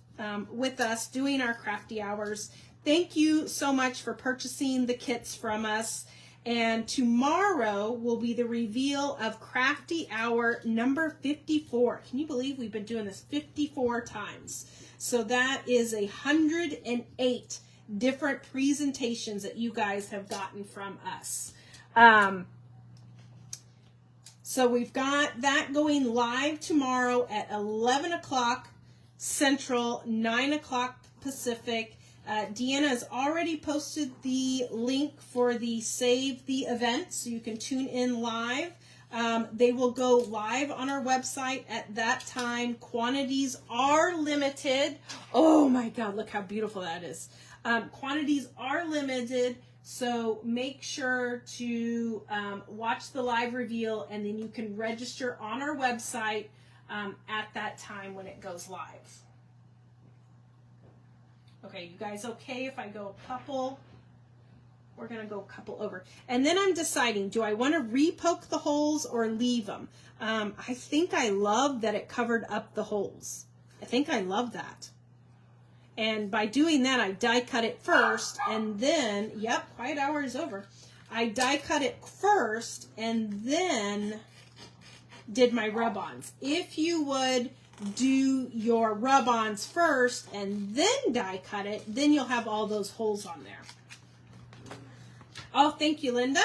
with us doing our crafty hours. Thank you so much for purchasing the kits from us. And tomorrow will be the reveal of Crafty Hour number 54. Can you believe we've been doing this 54 times? So that is 108 different presentations that you guys have gotten from us. So we've got that going live tomorrow at 11 o'clock Central, 9 o'clock Pacific. Deanna has already posted the link for the Save the Event, so you can tune in live. They will go live on our website at that time. Quantities are limited. Oh my God, look how beautiful that is. Quantities are limited, so make sure to watch the live reveal, and then you can register on our website at that time when it goes live. Okay, you guys okay if I go a couple? We're going to go a couple over. And then I'm deciding, do I want to re-poke the holes or leave them? I think I love that it covered up the holes. I think I love that. And by doing that, I die cut it first, and then, yep, quiet hour is over. I die cut it first, and then did my rub-ons. If you would do your rub-ons first and then die cut it, then you'll have all those holes on there. Oh, thank you, Linda.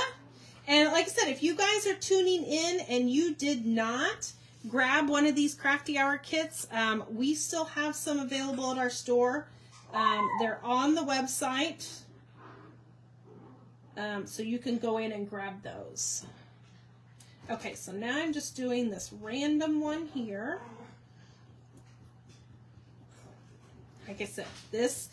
And like I said, if you guys are tuning in and you did not grab one of these Crafty Hour kits, we still have some available at our store. They're on the website, so you can go in and grab those. Okay, so now I'm just doing this random one here. Like I said, this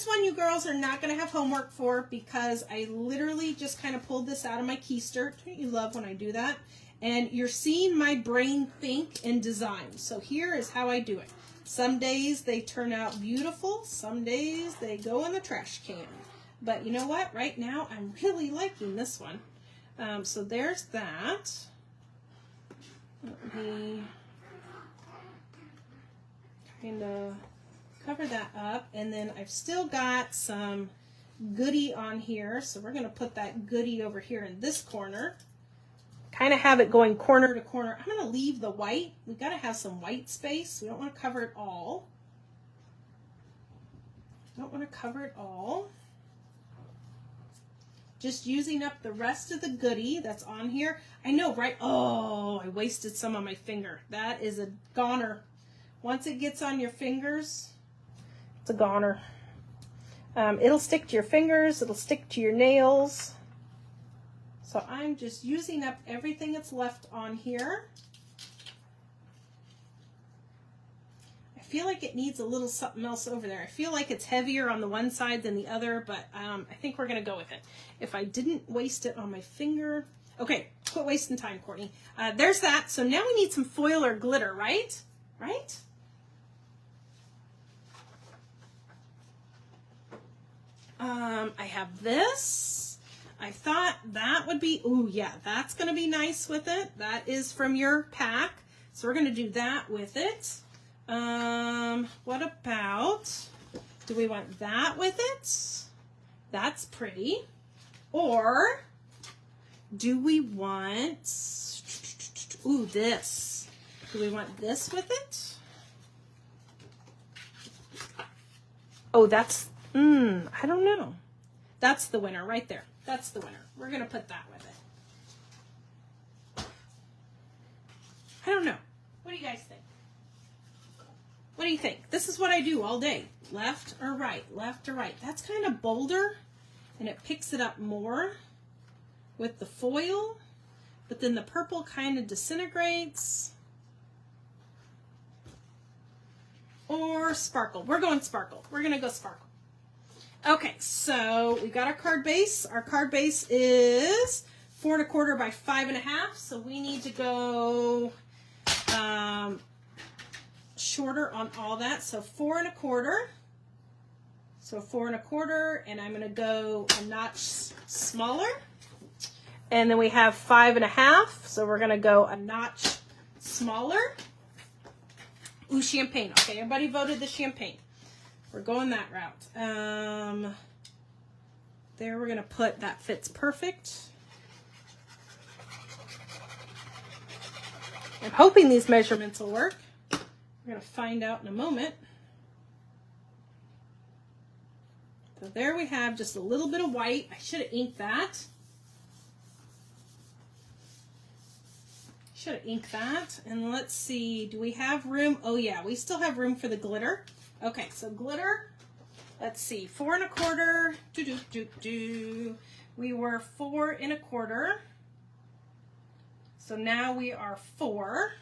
one you girls are not going to have homework for, because I literally just kind of pulled this out of my keister. Don't you love when I do that? And you're seeing my brain think and design. So here is how I do it. Some days they turn out beautiful. Some days they go in the trash can. But you know what? Right now I'm really liking this one. So there's that. Let me kind of cover that up, and then I've still got some goodie on here, so we're going to put that goodie over here in this corner. Kind of have it going corner to corner. I'm going to leave the white. We've got to have some white space. We don't want to cover it all. Don't want to cover it all. Just using up the rest of the goodie that's on here. I know, right? Oh, I wasted some on my finger. That is a goner. Once it gets on your fingers, it's a goner. It'll stick to your fingers. It'll stick to your nails. So I'm just using up everything that's left on here. I feel like it needs a little something else over there. I feel like it's heavier on the one side than the other, but I think we're going to go with it. If I didn't waste it on my finger. Okay, quit wasting time, Kourtney. There's that. So now we need some foil or glitter, right? Right? I have this. I thought that would be, ooh, yeah, that's going to be nice with it. That is from your pack. So we're going to do that with it. What about, do we want that with it? That's pretty. Or do we want, ooh, this. Do we want this with it? Oh, that's, I don't know. That's the winner right there. That's the winner. We're going to put that with it. I don't know. What do you guys think? What do you think? This is what I do all day. Left or right, left or right. That's kind of bolder, and it picks it up more with the foil, but then the purple kind of disintegrates. Or sparkle. We're going sparkle. We're going to go sparkle. Okay, so we got our card base. Our card base is 4 1/4 by 5 1/2. So we need to go shorter on all that. So 4 1/4. So 4 1/4, and I'm going to go a notch smaller. And then we have 5 1/2. So we're going to go a notch smaller. Ooh, champagne. Okay, everybody voted the champagne. We're going that route. There we're going to put, that fits perfect. I'm hoping these measurements will work. We're going to find out in a moment. So there we have just a little bit of white. I should have inked that. Should have inked that. And let's see, do we have room? Oh yeah, we still have room for the glitter. Okay, so glitter, let's see, 4 1/4. We were 4 1/4. So now we are 4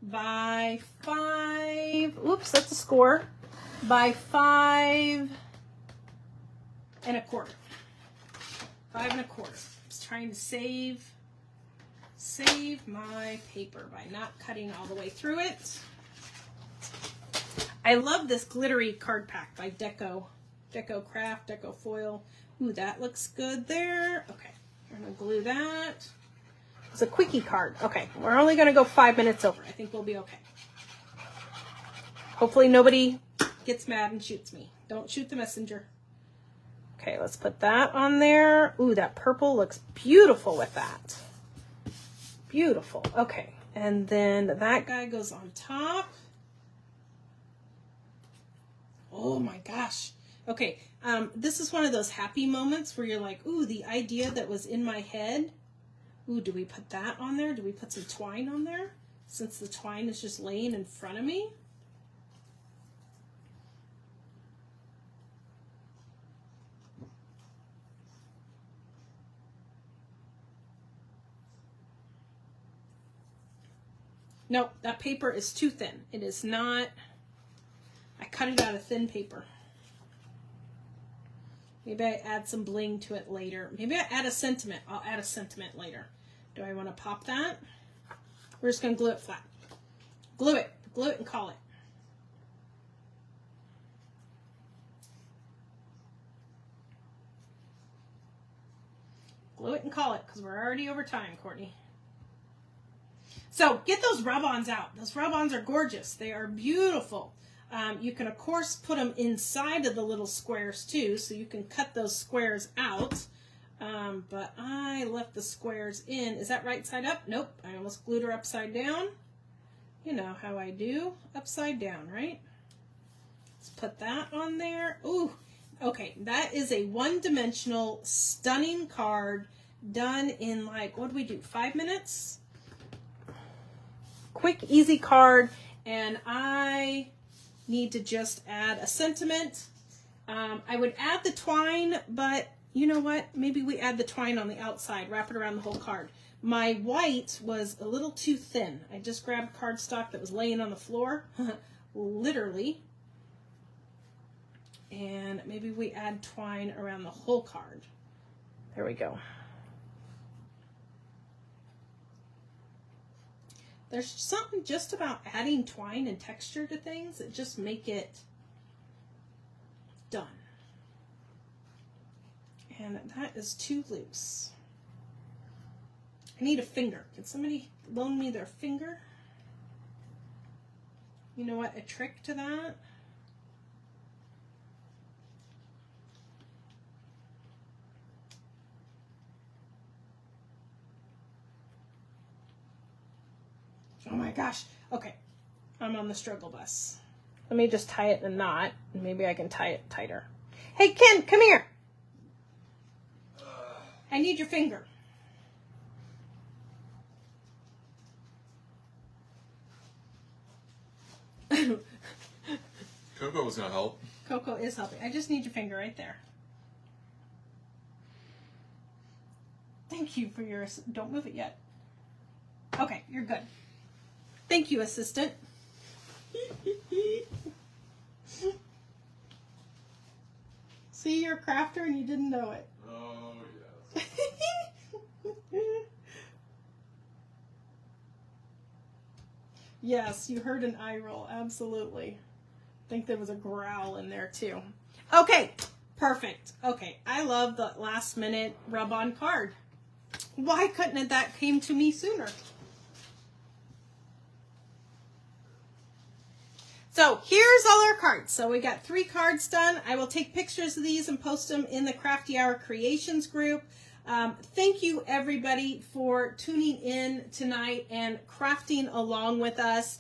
by 5. Oops, that's a score. By 5 1/4. 5 1/4. Just trying to save my paper by not cutting all the way through it. I love this glittery card pack by Deco Craft, Deco Foil. Ooh, that looks good there. Okay, we're gonna glue that. It's a quickie card. Okay, we're only gonna go 5 minutes over. I think we'll be okay. Hopefully nobody gets mad and shoots me. Don't shoot the messenger. Okay, let's put that on there. Ooh, that purple looks beautiful with that. Beautiful. Okay, and then that guy goes on top. Oh my gosh. Okay, this is one of those happy moments where you're like, ooh, the idea that was in my head. Ooh, do we put that on there? Do we put some twine on there? Since the twine is just laying in front of me. Nope, that paper is too thin. It is not. I cut it out of thin paper. Maybe I add some bling to it later. Maybe I add a sentiment. I'll add a sentiment later. Do I want to pop that? We're just going to glue it flat. Glue it and call it. Glue it and call it because we're already over time, Kourtney. So get those rub-ons out. Those rub-ons are gorgeous. They are beautiful. You can, of course, put them inside of the little squares, too, so you can cut those squares out. But I left the squares in. Is that right side up? Nope. I almost glued her upside down. You know how I do. Upside down, right? Let's put that on there. Ooh, okay. That is a one-dimensional, stunning card done in, like, what do we do, 5 minutes? Quick, easy card, and I need to just add a sentiment. I would add the twine, but you know what? Maybe we add the twine on the outside, wrap it around the whole card. My white was a little too thin. I just grabbed cardstock that was laying on the floor, literally. And maybe we add twine around the whole card. There we go. There's something just about adding twine and texture to things that just make it done. And that is too loose. I need a finger. Can somebody loan me their finger? You know what? A trick to that? Oh my gosh. Okay. I'm on the struggle bus. Let me just tie it in a knot, and maybe I can tie it tighter. Hey, Ken, come here. I need your finger. Coco was going to help. Coco is helping. I just need your finger right there. Thank you for your... Don't move it yet. Okay, you're good. Thank you, assistant. See, you're a crafter and you didn't know it. Oh, yes. Yes, you heard an eye roll. Absolutely. I think there was a growl in there, too. Okay, perfect. Okay, I love the last minute rub-on card. Why couldn't that came to me sooner? So here's all our cards. So we got 3 cards done. I will take pictures of these and post them in the Crafty Hour Creations group. Thank you everybody for tuning in tonight and crafting along with us.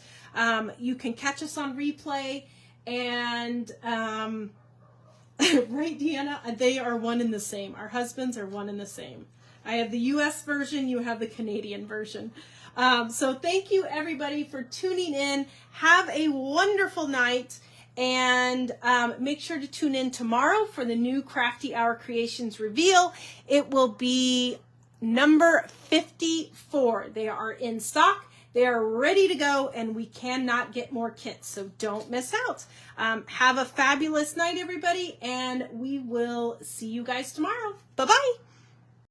You can catch us on replay and right, Deanna, they are one and the same. Our husbands are one and the same. I have the US version, you have the Canadian version. So thank you everybody for tuning in. Have a wonderful night, and make sure to tune in tomorrow for the new Crafty Hour Creations reveal. It will be number 54. They are in stock. They are ready to go, and we cannot get more kits, so don't miss out. Have a fabulous night, everybody, and we will see you guys tomorrow. Bye-bye.